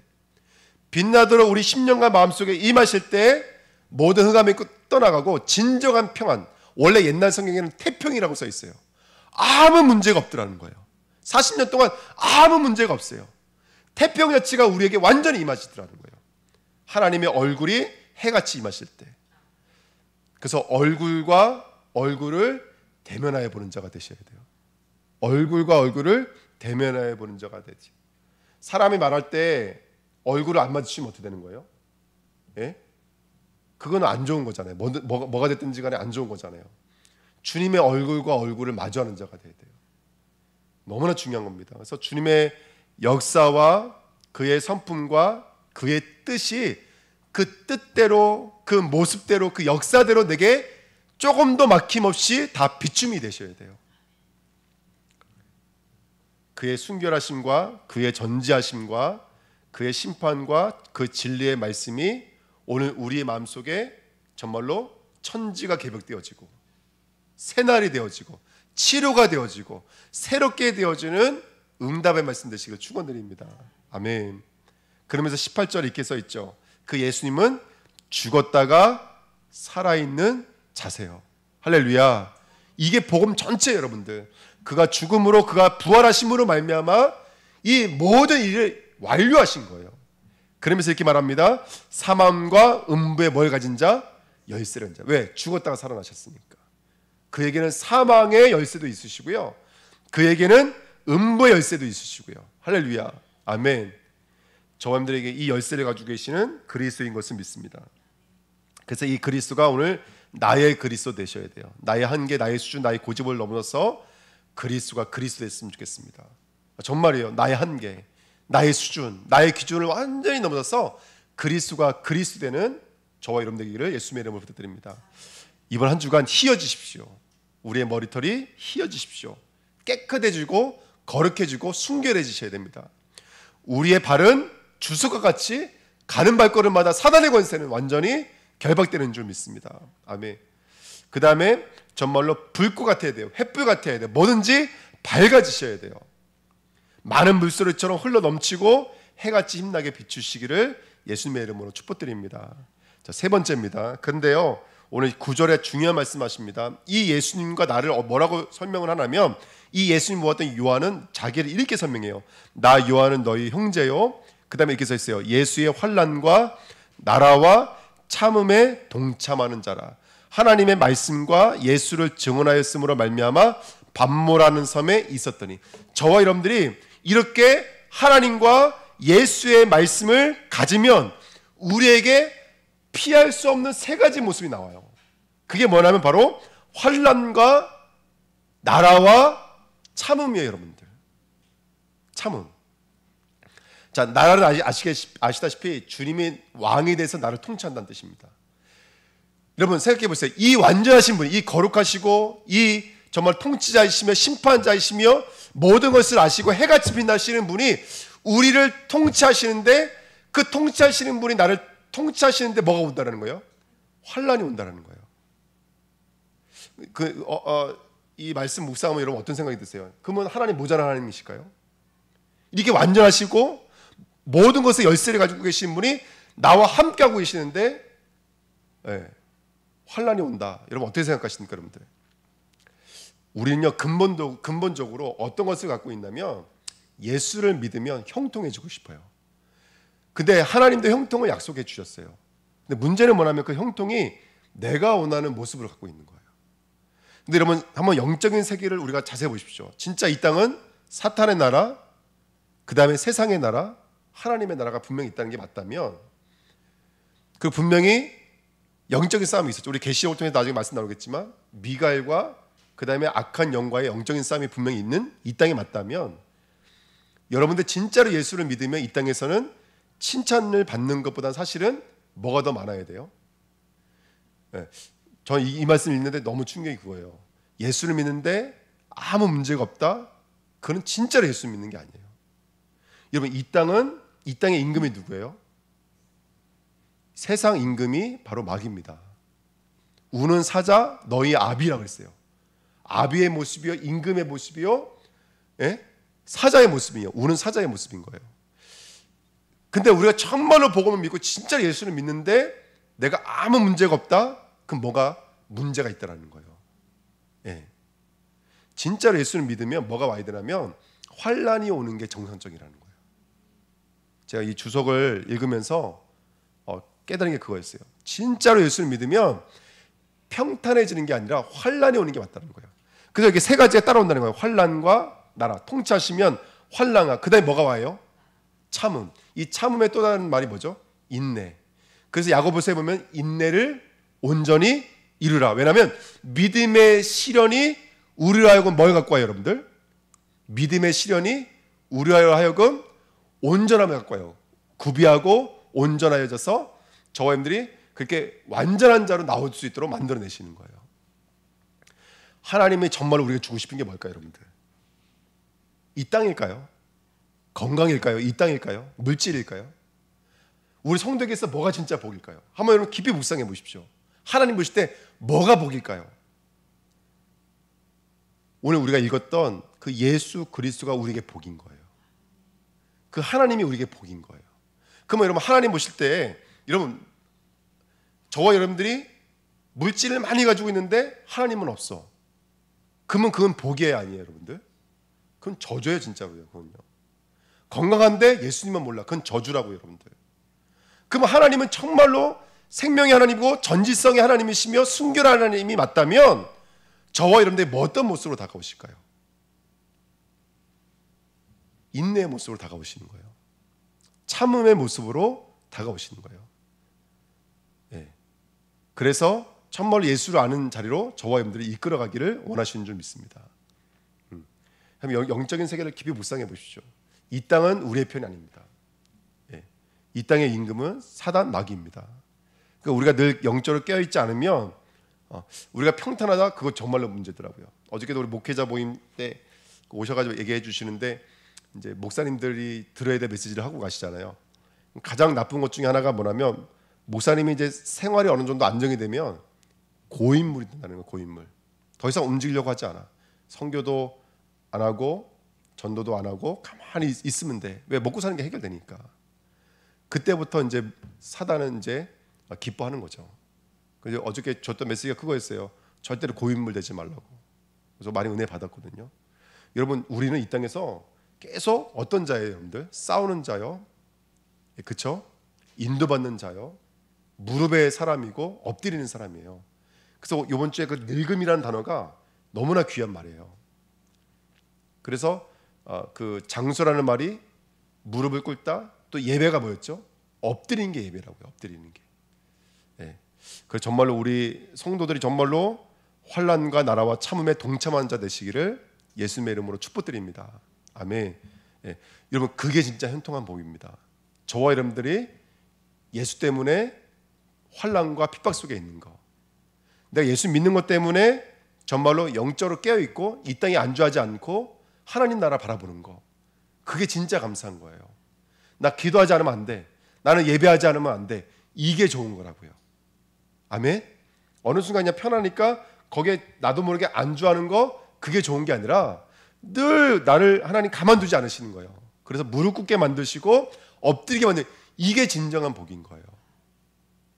빛나도록 우리 심령과 마음속에 임하실 때 모든 흑암이 떠나가고 진정한 평안. 원래 옛날 성경에는 태평이라고 써 있어요. 아무 문제가 없더라는 거예요. 40년 동안 아무 문제가 없어요. 태평 자체가 우리에게 완전히 임하시더라는 거예요. 하나님의 얼굴이 해같이 임하실 때. 그래서 얼굴과 얼굴을 대면하여 보는 자가 되셔야 돼요. 얼굴과 얼굴을 대면하여 보는 자가 되지. 사람이 말할 때 얼굴을 안 마주치면 어떻게 되는 거예요? 예? 그건 안 좋은 거잖아요. 뭐가 됐든지 간에 안 좋은 거잖아요. 주님의 얼굴과 얼굴을 마주하는 자가 돼야 돼요. 너무나 중요한 겁니다. 그래서 주님의 역사와 그의 성품과 그의 뜻이 그 뜻대로, 그 모습대로, 그 역사대로 내게 조금도 막힘없이 다 비춤이 되셔야 돼요. 그의 순결하심과 그의 전지하심과 그의 심판과 그 진리의 말씀이 오늘 우리의 마음속에 정말로 천지가 개벽되어지고 새날이 되어지고 치료가 되어지고 새롭게 되어지는 응답의 말씀 되시길 축원드립니다. 아멘. 그러면서 18절에 이렇게 써 있죠. 그 예수님은 죽었다가 살아있는 자세요. 할렐루야. 이게 복음 전체 여러분들. 그가 죽음으로 그가 부활하심으로 말미암아 이 모든 일을 완료하신 거예요. 그러면서 이렇게 말합니다. 사망과 음부의 뭘 가진 자? 열쇠를 가진 자. 왜? 죽었다가 살아나셨으니까. 그에게는 사망의 열쇠도 있으시고요. 그에게는 음부의 열쇠도 있으시고요. 할렐루야. 아멘. 저와 여러분들에게 이 열쇠를 가지고 계시는 그리스도인 것을 믿습니다. 그래서 이 그리스도가 오늘 나의 그리스도 되셔야 돼요. 나의 한계, 나의 수준, 나의 고집을 넘어서서 그리스도가 그리스도 됐으면 좋겠습니다. 정말이에요. 나의 한계, 나의 수준, 나의 기준을 완전히 넘어서서 그리스도가 그리스도 되는 저와 여러분 되기를 예수님의 이름으로 부탁드립니다. 이번 한 주간 휘어지십시오. 우리의 머리털이 휘어지십시오. 깨끗해지고 거룩해지고 순결해지셔야 됩니다. 우리의 발은 주석과 같이 가는 발걸음마다 사단의 권세는 완전히 결박되는 줄 믿습니다. 아멘. 그 다음에 정말로 불꽃 같아야 돼요. 횃불 같아야 돼요. 뭐든지 밝아지셔야 돼요. 많은 물소리처럼 흘러 넘치고 해같이 힘나게 비추시기를 예수님의 이름으로 축복드립니다. 자, 세 번째입니다. 그런데요, 오늘 9절에 중요한 말씀하십니다. 이 예수님과 나를 뭐라고 설명을 하냐면, 이 예수님 모았던 요한은 자기를 이렇게 설명해요. 나 요한은 너희 형제요. 그 다음에 이렇게 써 있어요. 예수의 환난과 나라와 참음에 동참하는 자라. 하나님의 말씀과 예수를 증언하였으므로 말미암아 반모라는 섬에 있었더니. 저와 여러분들이 이렇게 하나님과 예수의 말씀을 가지면 우리에게 피할 수 없는 세 가지 모습이 나와요. 그게 뭐냐면 바로 환난과 나라와 참음이에요, 여러분들. 참음. 자, 나라는 아시다시피 주님이 왕이 돼서 나를 통치한다는 뜻입니다. 여러분 생각해 보세요. 이 완전하신 분, 이 거룩하시고 이 정말 통치자이시며 심판자이시며 모든 것을 아시고 해같이 빛나시는 분이 우리를 통치하시는데, 그 통치하시는 분이 나를 통치하시는데 뭐가 온다는 거예요? 환난이 온다는 거예요. 이 말씀 묵상하면 여러분 어떤 생각이 드세요? 그러면 하나님 모자란 하나님이실까요? 이렇게 완전하시고 모든 것을 열쇠를 가지고 계신 분이 나와 함께하고 계시는데 환난이 온다. 여러분 어떻게 생각하십니까, 여러분들? 우리는요 근본적으로 어떤 것을 갖고 있냐면 예수를 믿으면 형통해지고 싶어요. 근데 하나님도 형통을 약속해 주셨어요. 근데 문제는 뭐냐면 그 형통이 내가 원하는 모습을 갖고 있는 거예요. 근데 여러분 한번 영적인 세계를 우리가 자세히 보십시오. 진짜 이 땅은 사탄의 나라, 그 다음에 세상의 나라, 하나님의 나라가 분명히 있다는 게 맞다면, 그 분명히 영적인 싸움이 있었죠. 우리 계시록을 통해서 나중에 말씀 나오겠지만 미가엘과 그 다음에 악한 영과의 영적인 싸움이 분명히 있는 이 땅이 맞다면, 여러분들 진짜로 예수를 믿으면 이 땅에서는 칭찬을 받는 것보다는 사실은 뭐가 더 많아야 돼요? 저는 이 말씀 읽는데 너무 충격이 그거예요. 예수를 믿는데 아무 문제가 없다? 그건 진짜로 예수 믿는 게 아니에요. 여러분 이 땅의 임금이 누구예요? 세상 임금이 바로 마귀입니다. 우는 사자 너희 아비라고 했어요. 아비의 모습이요, 임금의 모습이요, 사자의 모습이요, 우는 사자의 모습인 거예요. 근데 우리가 정말로 복음을 믿고 진짜 예수를 믿는데 내가 아무 문제가 없다? 그럼 뭐가 문제가 있다라는 거예요. 진짜로 예수를 믿으면 뭐가 와야 되냐면 환난이 오는 게 정상적이라는 거예요. 제가 이 주석을 읽으면서 깨달은 게 그거였어요. 진짜로 예수를 믿으면 평탄해지는 게 아니라 환난이 오는 게 맞다는 거예요. 그래서 이렇게 세 가지가 따라온다는 거예요. 환난과 나라, 통치하시면 환난과, 그 다음에 뭐가 와요? 참음. 이 참음의 또 다른 말이 뭐죠? 인내. 그래서 야고보서에 보면 인내를 온전히 이루라. 왜냐하면 믿음의 시련이 우리로 하여금 뭘 갖고 와요, 여러분들? 믿음의 시련이 우리로 하여금 온전함을 갖고 와요. 구비하고 온전하여져서 저와 여러분들이 그렇게 완전한 자로 나올 수 있도록 만들어내시는 거예요. 하나님이 정말 우리가 주고 싶은 게 뭘까요, 여러분들? 이 땅일까요? 건강일까요? 이 땅일까요? 물질일까요? 우리 성도에게서 뭐가 진짜 복일까요? 한번 여러분 깊이 묵상해 보십시오. 하나님 보실 때 뭐가 복일까요? 오늘 우리가 읽었던 그 예수 그리스도가 우리에게 복인 거예요. 그 하나님이 우리에게 복인 거예요. 그러면 여러분 하나님 보실 때 여러분 저와 여러분들이 물질을 많이 가지고 있는데 하나님은 없어. 그러면 그건 복이 아니에요, 여러분들. 그건 저주예요, 진짜로요. 그건요. 건강한데 예수님만 몰라. 그건 저주라고요, 여러분들. 그러면 하나님은 정말로 생명의 하나님이고 전지성의 하나님이시며 순결한 하나님이 맞다면 저와 여러분들이 뭐 어떤 모습으로 다가오실까요? 인내의 모습으로 다가오시는 거예요. 참음의 모습으로 다가오시는 거예요. 예. 그래서 정말 예수를 아는 자리로 저와 여러분들이 이끌어가기를 원하시는 줄 믿습니다. 영적인 세계를 깊이 묵상해 보십시오. 이 땅은 우리의 편이 아닙니다. 예. 이 땅의 임금은 사단 마귀입니다. 그러니까 우리가 늘 영적으로 깨어있지 않으면 우리가 평탄하다 그거 정말로 문제더라고요. 어저께도 우리 목회자 모임 때 오셔가지고 얘기해 주시는데 이제 목사님들이 들어야 될 메시지를 하고 가시잖아요. 가장 나쁜 것 중에 하나가 뭐냐면 목사님이 이제 생활이 어느 정도 안정이 되면 고인물이 된다는 거예요. 고인물. 더 이상 움직이려고 하지 않아. 선교도 안 하고 전도도 안 하고 가만히 있으면 돼. 왜? 먹고 사는 게 해결되니까. 그때부터 이제 사단은 이제 기뻐하는 거죠. 그래서 어저께 줬던 메시지가 그거였어요. 절대로 고인물 되지 말라고. 그래서 많이 은혜 받았거든요. 여러분 우리는 이 땅에서 계속 어떤 자예요, 여러분들? 싸우는 자요, 그렇죠? 인도받는 자요, 무릎의 사람이고 엎드리는 사람이에요. 그래서 이번 주에 그 늙음이라는 단어가 너무나 귀한 말이에요. 그래서 그 장수라는 말이 무릎을 꿇다, 또 예배가 뭐였죠? 엎드리는 게 예배라고요. 엎드리는 게. 예. 그래서 정말로 우리 성도들이 정말로 환난과 나라와 참음에 동참한 자 되시기를 예수님의 이름으로 축복드립니다. 아멘. 예. 여러분 그게 진짜 현통한 복입니다. 저와 여러분들이 예수 때문에 환난과 핍박 속에 있는 거, 내가 예수 믿는 것 때문에 정말로 영적으로 깨어 있고 이 땅에 안주하지 않고 하나님 나라 바라보는 거, 그게 진짜 감사한 거예요. 나 기도하지 않으면 안 돼. 나는 예배하지 않으면 안 돼. 이게 좋은 거라고요. 아멘. 어느 순간 그냥 편하니까 거기에 나도 모르게 안주하는 거, 그게 좋은 게 아니라 늘 나를 하나님 가만두지 않으시는 거예요. 그래서 무릎 꿇게 만드시고 엎드리게 만드, 이게 진정한 복인 거예요.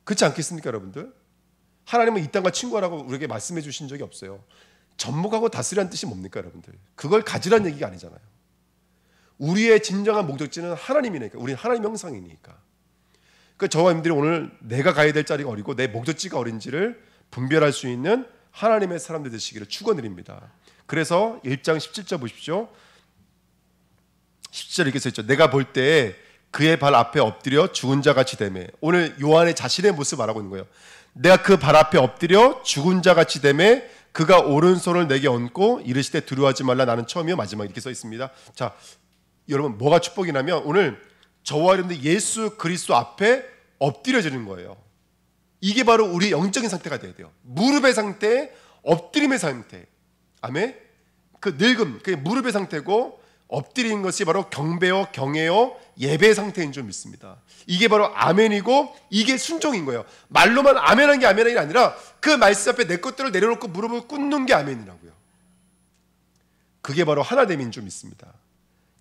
그렇지 않겠습니까, 여러분들? 하나님은 이 땅과 친구하라고 우리에게 말씀해 주신 적이 없어요. 접목하고 다스리라는 뜻이 뭡니까, 여러분들? 그걸 가지라는 얘기가 아니잖아요. 우리의 진정한 목적지는 하나님이니까. 우리는 하나님 형상이니까. 그러니까 저와 여러분들이 오늘 내가 가야 될 자리가 어디고 내 목적지가 어딘지를 분별할 수 있는 하나님의 사람들 되시기를 축원드립니다. 그래서 1장 17절 보십시오. 17절 이렇게 써있죠. 내가 볼 때 그의 발 앞에 엎드려 죽은 자 같이 되매. 오늘 요한의 자신의 모습을 말하고 있는 거예요. 내가 그 발 앞에 엎드려 죽은 자 같이 되매 그가 오른손을 내게 얹고 이르시되 두려워하지 말라 나는 처음이요 마지막, 이렇게 써 있습니다. 자, 여러분 뭐가 축복이냐면 오늘 저와 여러분들 예수 그리스도 앞에 엎드려지는 거예요. 이게 바로 우리 영적인 상태가 돼야 돼요. 무릎의 상태, 엎드림의 상태. 아멘. 그 늙음, 그게 무릎의 상태고 엎드리는 것이 바로 경배요, 경애요, 예배의 상태인 줄 믿습니다. 이게 바로 아멘이고 이게 순종인 거예요. 말로만 아멘한 게 아멘이 아니라 그 말씀 앞에 내 것들을 내려놓고 무릎을 꿇는 게 아멘이라고요. 그게 바로 하나됨인 줄 믿습니다.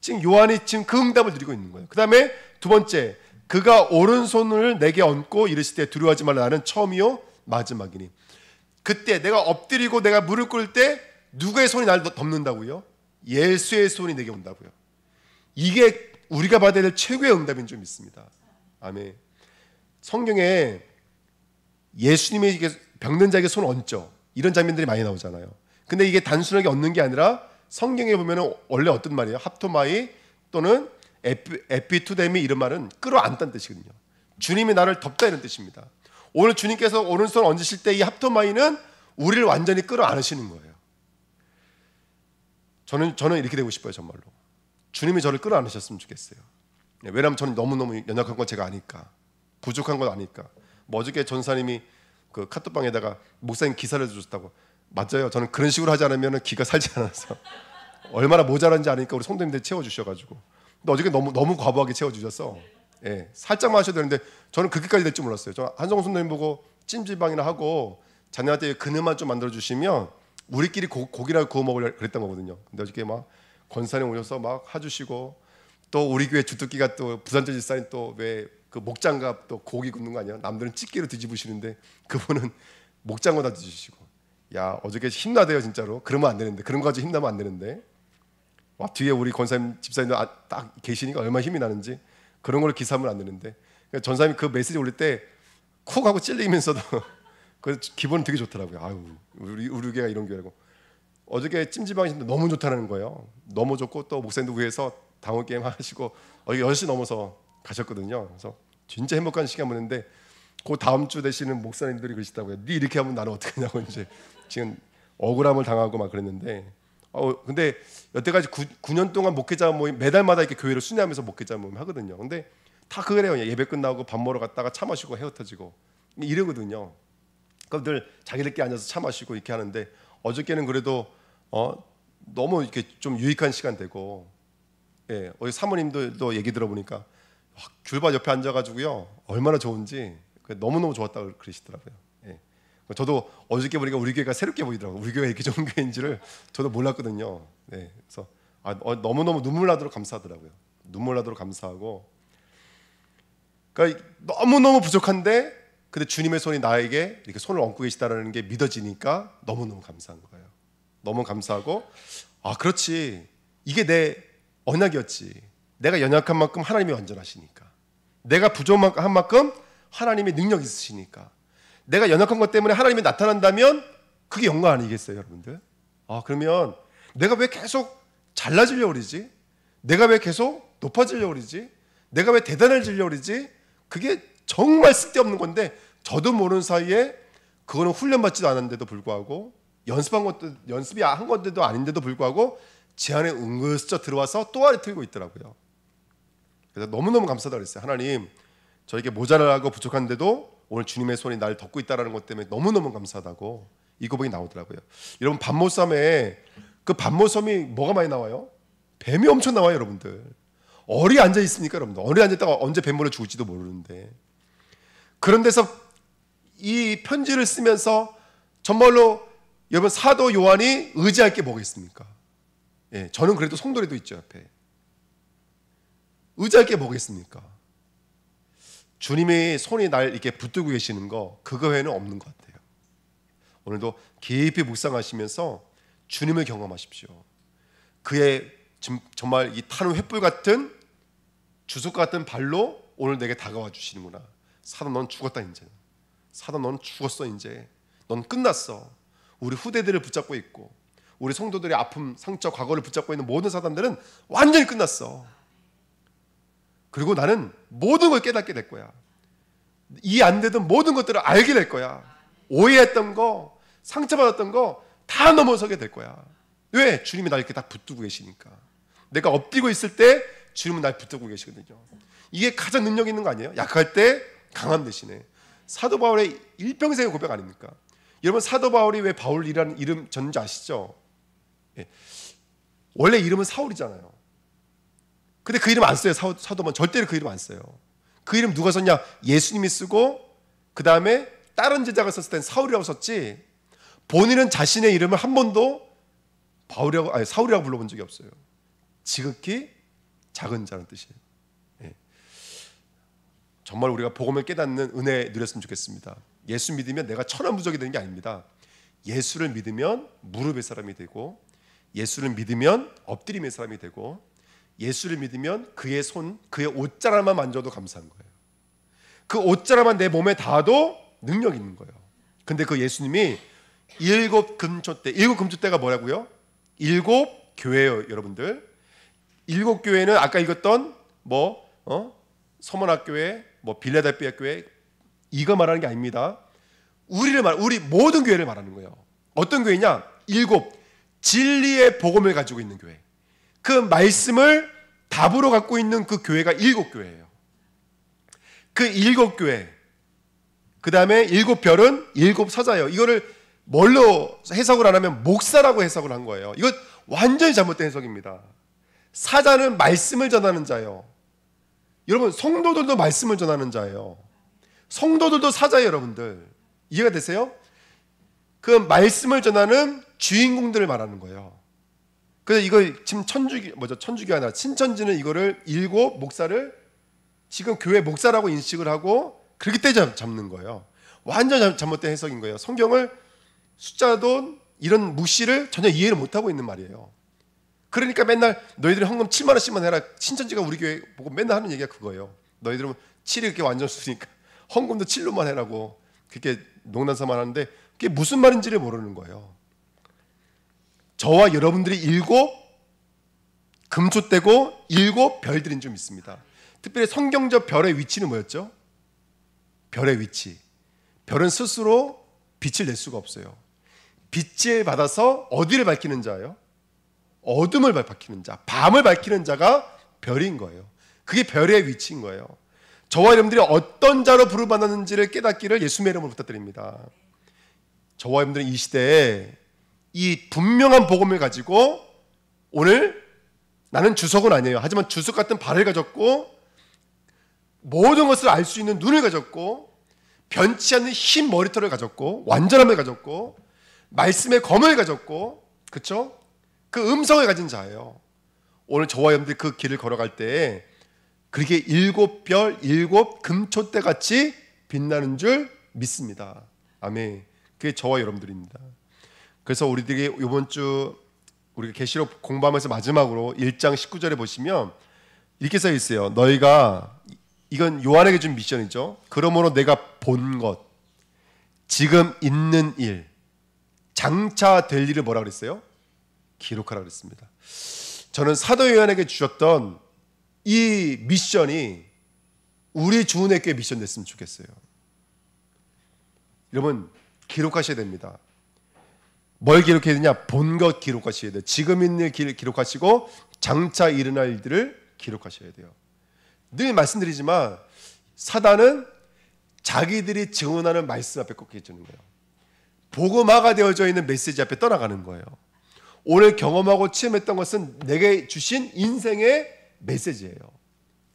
지금 요한이 지금 그 응답을 누리고 있는 거예요. 그 다음에 두 번째, 그가 오른손을 내게 얹고 이르시되 두려워하지 말라 나는 처음이요 마지막이니. 그때 내가 엎드리고 내가 무릎 꿇을 때 누구의 손이 나를 덮는다고요? 예수의 손이 내게 온다고요. 이게 우리가 받아야 될 최고의 응답인 줄 믿습니다. 아멘. 성경에 예수님이 병든 자에게 손 얹죠. 이런 장면들이 많이 나오잖아요. 근데 이게 단순하게 얹는 게 아니라 성경에 보면 원래 어떤 말이에요? 합토마이 또는 에피투데미, 이런 말은 끌어안다는 뜻이거든요. 주님이 나를 덮다 이런 뜻입니다. 오늘 주님께서 오른손 얹으실 때 이 합토마이는 우리를 완전히 끌어안으시는 거예요. 저는 이렇게 되고 싶어요. 정말로 주님이 저를 끌어안으셨으면 좋겠어요. 왜냐하면 저는 너무너무 연약한 건 제가 아니까. 부족한 건 아니까. 뭐 어저께 전사님이 그 카톡방에다가 목사님 기사를 주셨다고. 맞아요. 저는 그런 식으로 하지 않으면 기가 살지 않아서 얼마나 모자란지 아니까 우리 성도님들 채워주셔가지고. 근데 어저께 너무 과부하게 채워주셔서 예, 살짝만 하셔도 되는데 저는 그렇게까지 될 줄 몰랐어요. 저 한성호 선생님 보고 찜질방이나 하고 자녀한테 그늘만 좀 만들어 주시면 우리끼리 고기라고 구워 먹으려 그랬던 거거든요. 근데 어저께 막 권사님 오셔서 막 해주시고 또 우리 교회 주특기가 또 부산절 집사님 또 왜 그 목장갑 또 고기 굽는 거 아니야? 남들은 집게로 뒤집으시는데 그분은 목장갑 뒤집으시고. 야 어저께 힘나대요 진짜로. 그러면 안 되는데 그런 거 가지고 힘나면 안 되는데. 와 뒤에 우리 권사님 집사님도 딱 계시니까 얼마나 힘이 나는지 그런 걸 기사하면 안 되는데. 그러니까 전사님이 그 메시지 올릴 때 쿡 하고 찔리면서도 그 기분 되게 좋더라고요. 아유 우리 교회가 이런 교회라고. 어저께 찜질방이신데 너무 좋다는 거예요. 너무 좋고 또 목사님도 위해서 당원 게임 하시고 10시 넘어서 가셨거든요. 그래서 진짜 행복한 시간 보냈는데 그 다음 주 되시는 목사님들이 그러시더라고요. 네 이렇게 하면 나는 어떻게 하냐고 이제 지금 억울함을 당하고 막 그랬는데 근데 여태까지 9년 동안 목회자 모임 매달마다 이렇게 교회를 순회하면서 목회자 모임 하거든요. 근데 다 그래요. 예배 끝나고 밥 먹으러 갔다가 차 마시고 헤어터지고 이러거든요. 그럼 늘 자기들끼리 앉아서 차 마시고 이렇게 하는데 어저께는 그래도 너무 이렇게 좀 유익한 시간 되고 예, 어디 사모님도 얘기 들어보니까 귤밭 옆에 앉아가지고요 얼마나 좋은지 너무너무 좋았다고 그러시더라고요. 예. 저도 어저께 보니까 우리 교회가 새롭게 보이더라고요. 우리 교회가 이렇게 좋은 교회인지를 저도 몰랐거든요. 예. 그래서 너무너무 눈물 나도록 감사하더라고요. 눈물 나도록 감사하고 그러니까 너무너무 부족한데 근데 주님의 손이 나에게 이렇게 손을 얹고 계시다는 게 믿어지니까 너무너무 감사한 거예요. 너무 감사하고 그렇지 이게 내 언약이었지. 내가 연약한 만큼 하나님이 완전하시니까. 내가 부족한 만큼 하나님의 능력이 있으시니까. 내가 연약한 것 때문에 하나님이 나타난다면 그게 영광 아니겠어요 여러분들? 그러면 내가 왜 계속 잘나지려고 그러지? 내가 왜 계속 높아지려고 그러지? 내가 왜 대단해지려고 그러지? 그게 정말 쓸데없는 건데 저도 모르는 사이에 그거는 훈련받지도 않았는데도 불구하고 연습이 한 건데도 아닌데도 불구하고 제 안에 은근슬쩍 들어와서 또 안에 틀고 있더라고요. 그래서 너무너무 감사하다고 그랬어요. 하나님 저에게 모자라고 부족한데도 오늘 주님의 손이 나를 덮고 있다는 것 때문에 너무너무 감사하다고 이 고백이 나오더라고요. 여러분 밤모섬에 그 밤모섬이 뭐가 많이 나와요? 뱀이 엄청 나와요 여러분들. 어리 앉아 있으니까 여러분들 어리 앉았다가 언제 뱀물에 죽을지도 모르는데 그런 데서 이 편지를 쓰면서 정말로 여러분 사도 요한이 의지할 게 뭐가 있습니까? 예, 저는 그래도 성도래도 있죠 옆에. 의지할 게 뭐가 있습니까? 주님의 손이 날 이렇게 붙들고 계시는 거 그거 외에는 없는 것 같아요. 오늘도 깊이 묵상하시면서 주님을 경험하십시오. 그의 정말 이 타는 횃불 같은 주석 같은 발로 오늘 내게 다가와 주시는구나. 사도 넌 죽었다 이제. 사도 넌 죽었어 이제. 넌 끝났어. 우리 후대들을 붙잡고 있고 우리 성도들의 아픔, 상처, 과거를 붙잡고 있는 모든 사람들은 완전히 끝났어. 그리고 나는 모든 걸 깨닫게 될 거야. 이해 안 되던 모든 것들을 알게 될 거야. 오해했던 거, 상처받았던 거 다 넘어서게 될 거야. 왜? 주님이 날 이렇게 딱 붙들고 계시니까. 내가 엎드리고 있을 때 주님은 날 붙들고 계시거든요. 이게 가장 능력 있는 거 아니에요? 약할 때 강함 대신에. 사도 바울의 일평생의 고백 아닙니까? 여러분 사도 바울이 왜 바울이라는 이름 졌는지 아시죠? 예. 원래 이름은 사울이잖아요. 근데 그 이름 안 써요. 사도만 절대로 그 이름 안 써요. 그 이름 누가 썼냐? 예수님이 쓰고 그 다음에 다른 제자가 썼을 땐 사울이라고 썼지 본인은 자신의 이름을 한 번도 사울이라고 불러본 적이 없어요. 지극히 작은 자는 뜻이에요. 예. 정말 우리가 복음을 깨닫는 은혜 누렸으면 좋겠습니다. 예수 믿으면 내가 천하무적이 되는 게 아닙니다. 예수를 믿으면 무릎의 사람이 되고 예수를 믿으면 엎드림의 사람이 되고 예수를 믿으면 그의 손, 그의 옷자락만 만져도 감사한 거예요. 그 옷자락만 내 몸에 닿아도 능력 있는 거예요. 근데 그 예수님이 일곱 금초대가 뭐라고요? 일곱 교회예요, 여러분들. 일곱 교회는 아까 읽었던 서문학교회, 빌라델피아 교회 이거 말하는 게 아닙니다. 우리 모든 교회를 말하는 거예요. 어떤 교회냐? 일곱 진리의 복음을 가지고 있는 교회. 그 말씀을 답으로 갖고 있는 그 교회가 일곱 교회예요. 그 7교회, 그 다음에 7별은 7사자예요. 이거를 뭘로 해석을 안 하면 목사라고 해석을 한 거예요. 이거 완전히 잘못된 해석입니다. 사자는 말씀을 전하는 자예요. 여러분, 성도들도 말씀을 전하는 자예요. 성도들도 사자예요, 여러분들. 이해가 되세요? 그 말씀을 전하는 주인공들을 말하는 거예요. 그래서 이걸 지금 천주교가 아니라 신천지는 이거를 7 목사를 지금 교회 목사라고 인식을 하고 그렇게 때잡는 거예요. 완전 잘못된 해석인 거예요. 성경을 숫자도 이런 무시를 전혀 이해를 못하고 있는 말이에요. 그러니까 맨날 너희들이 헌금 7만 원씩만 해라. 신천지가 우리 교회 보고 맨날 하는 얘기가 그거예요. 너희들은 7이 그렇게 완전 수니까 헌금도 7로만 해라고 그렇게 농담삼아 하는데 그게 무슨 말인지를 모르는 거예요. 저와 여러분들이 7 금초대고 7 별들인 좀 있습니다. 특별히 성경적 별의 위치는 뭐였죠? 별의 위치. 별은 스스로 빛을 낼 수가 없어요. 빛을 받아서 어디를 밝히는 자예요? 어둠을 밝히는 자, 밤을 밝히는 자가 별인 거예요. 그게 별의 위치인 거예요. 저와 여러분들이 어떤 자로 부름받았는지를 깨닫기를 예수님의 이름으로 부탁드립니다. 저와 여러분들은 이 시대에 이 분명한 복음을 가지고 오늘 나는 주석은 아니에요. 하지만 주석 같은 발을 가졌고 모든 것을 알 수 있는 눈을 가졌고 변치 않는 흰 머리털을 가졌고 완전함을 가졌고 말씀의 검을 가졌고 그렇죠? 그 음성을 가진 자예요. 오늘 저와 여러분들이 그 길을 걸어갈 때 그렇게 7별 7 금초대 같이 빛나는 줄 믿습니다. 아멘. 그게 저와 여러분들입니다. 그래서 우리들이 이번 주 우리가 계시록 공부하면서 마지막으로 1장 19절에 보시면 이렇게 써 있어요. 너희가, 이건 요한에게 준 미션이죠. 그러므로 내가 본 것, 지금 있는 일, 장차 될 일을 뭐라 그랬어요? 기록하라 그랬습니다. 저는 사도 요한에게 주셨던 이 미션이 우리 주은혜교회 미션 됐으면 좋겠어요. 여러분, 기록하셔야 됩니다. 뭘 기록해야 되냐? 본 것 기록하셔야 돼요. 지금 있는 일 기록하시고 장차 일어날 일들을 기록하셔야 돼요. 늘 말씀드리지만 사단은 자기들이 증언하는 말씀 앞에 꺾여지는 거예요. 복음화가 되어져 있는 메시지 앞에 떠나가는 거예요. 오늘 경험하고 체험했던 것은 내게 주신 인생의 메시지예요.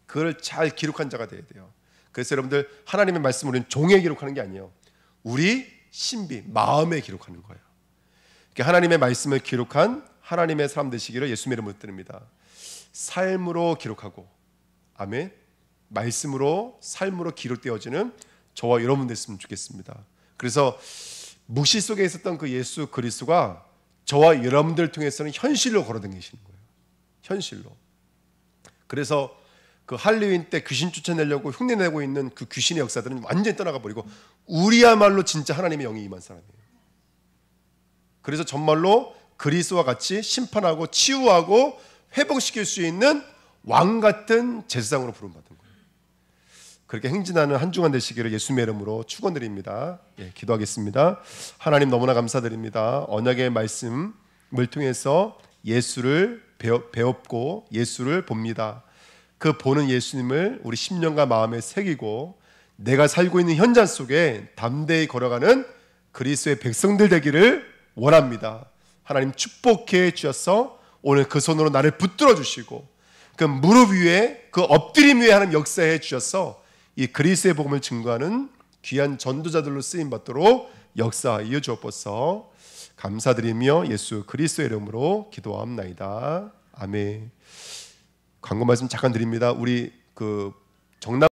그걸 잘 기록한 자가 돼야 돼요. 그래서 여러분들, 하나님의 말씀을 우리는 종이에 기록하는 게 아니에요. 우리 신비, 마음에 기록하는 거예요. 하나님의 말씀을 기록한 하나님의 사람 되시기를 예수님의 이름으로 드립니다. 삶으로 기록하고, 아멘, 말씀으로 삶으로 기록되어지는 저와 여러분 됐으면 좋겠습니다. 그래서 무시 속에 있었던 그 예수 그리스도가 저와 여러분들 통해서는 현실로 걸어다니시는 거예요. 현실로. 그래서 그 할리우드 때 귀신 쫓아내려고 흉내내고 있는 그 귀신의 역사들은 완전히 떠나가 버리고 우리야말로 진짜 하나님의 영이 임한 사람이에요. 그래서 정말로 그리스도와 같이 심판하고 치유하고 회복시킬 수 있는 왕 같은 제사장으로 부름받은 거예요. 그렇게 행진하는 한 주간 되시기를 예수님의 이름으로 축원드립니다. 기도하겠습니다. 하나님, 너무나 감사드립니다. 언약의 말씀을 통해서 예수를 배웠고 예수를 봅니다. 그 보는 예수님을 우리 심령과 마음에 새기고 내가 살고 있는 현장 속에 담대히 걸어가는 그리스도의 백성들 되기를 원합니다. 하나님, 축복해 주셔서 오늘 그 손으로 나를 붙들어 주시고 그 무릎 위에, 그 엎드림 위에 하나님 역사해 주셔서 이 그리스도의 복음을 증거하는 귀한 전도자들로 쓰임 받도록 역사하여 주옵소서. 감사드리며 예수 그리스도의 이름으로 기도합나이다. 아멘. 광고 말씀 잠깐 드립니다. 우리 그 정남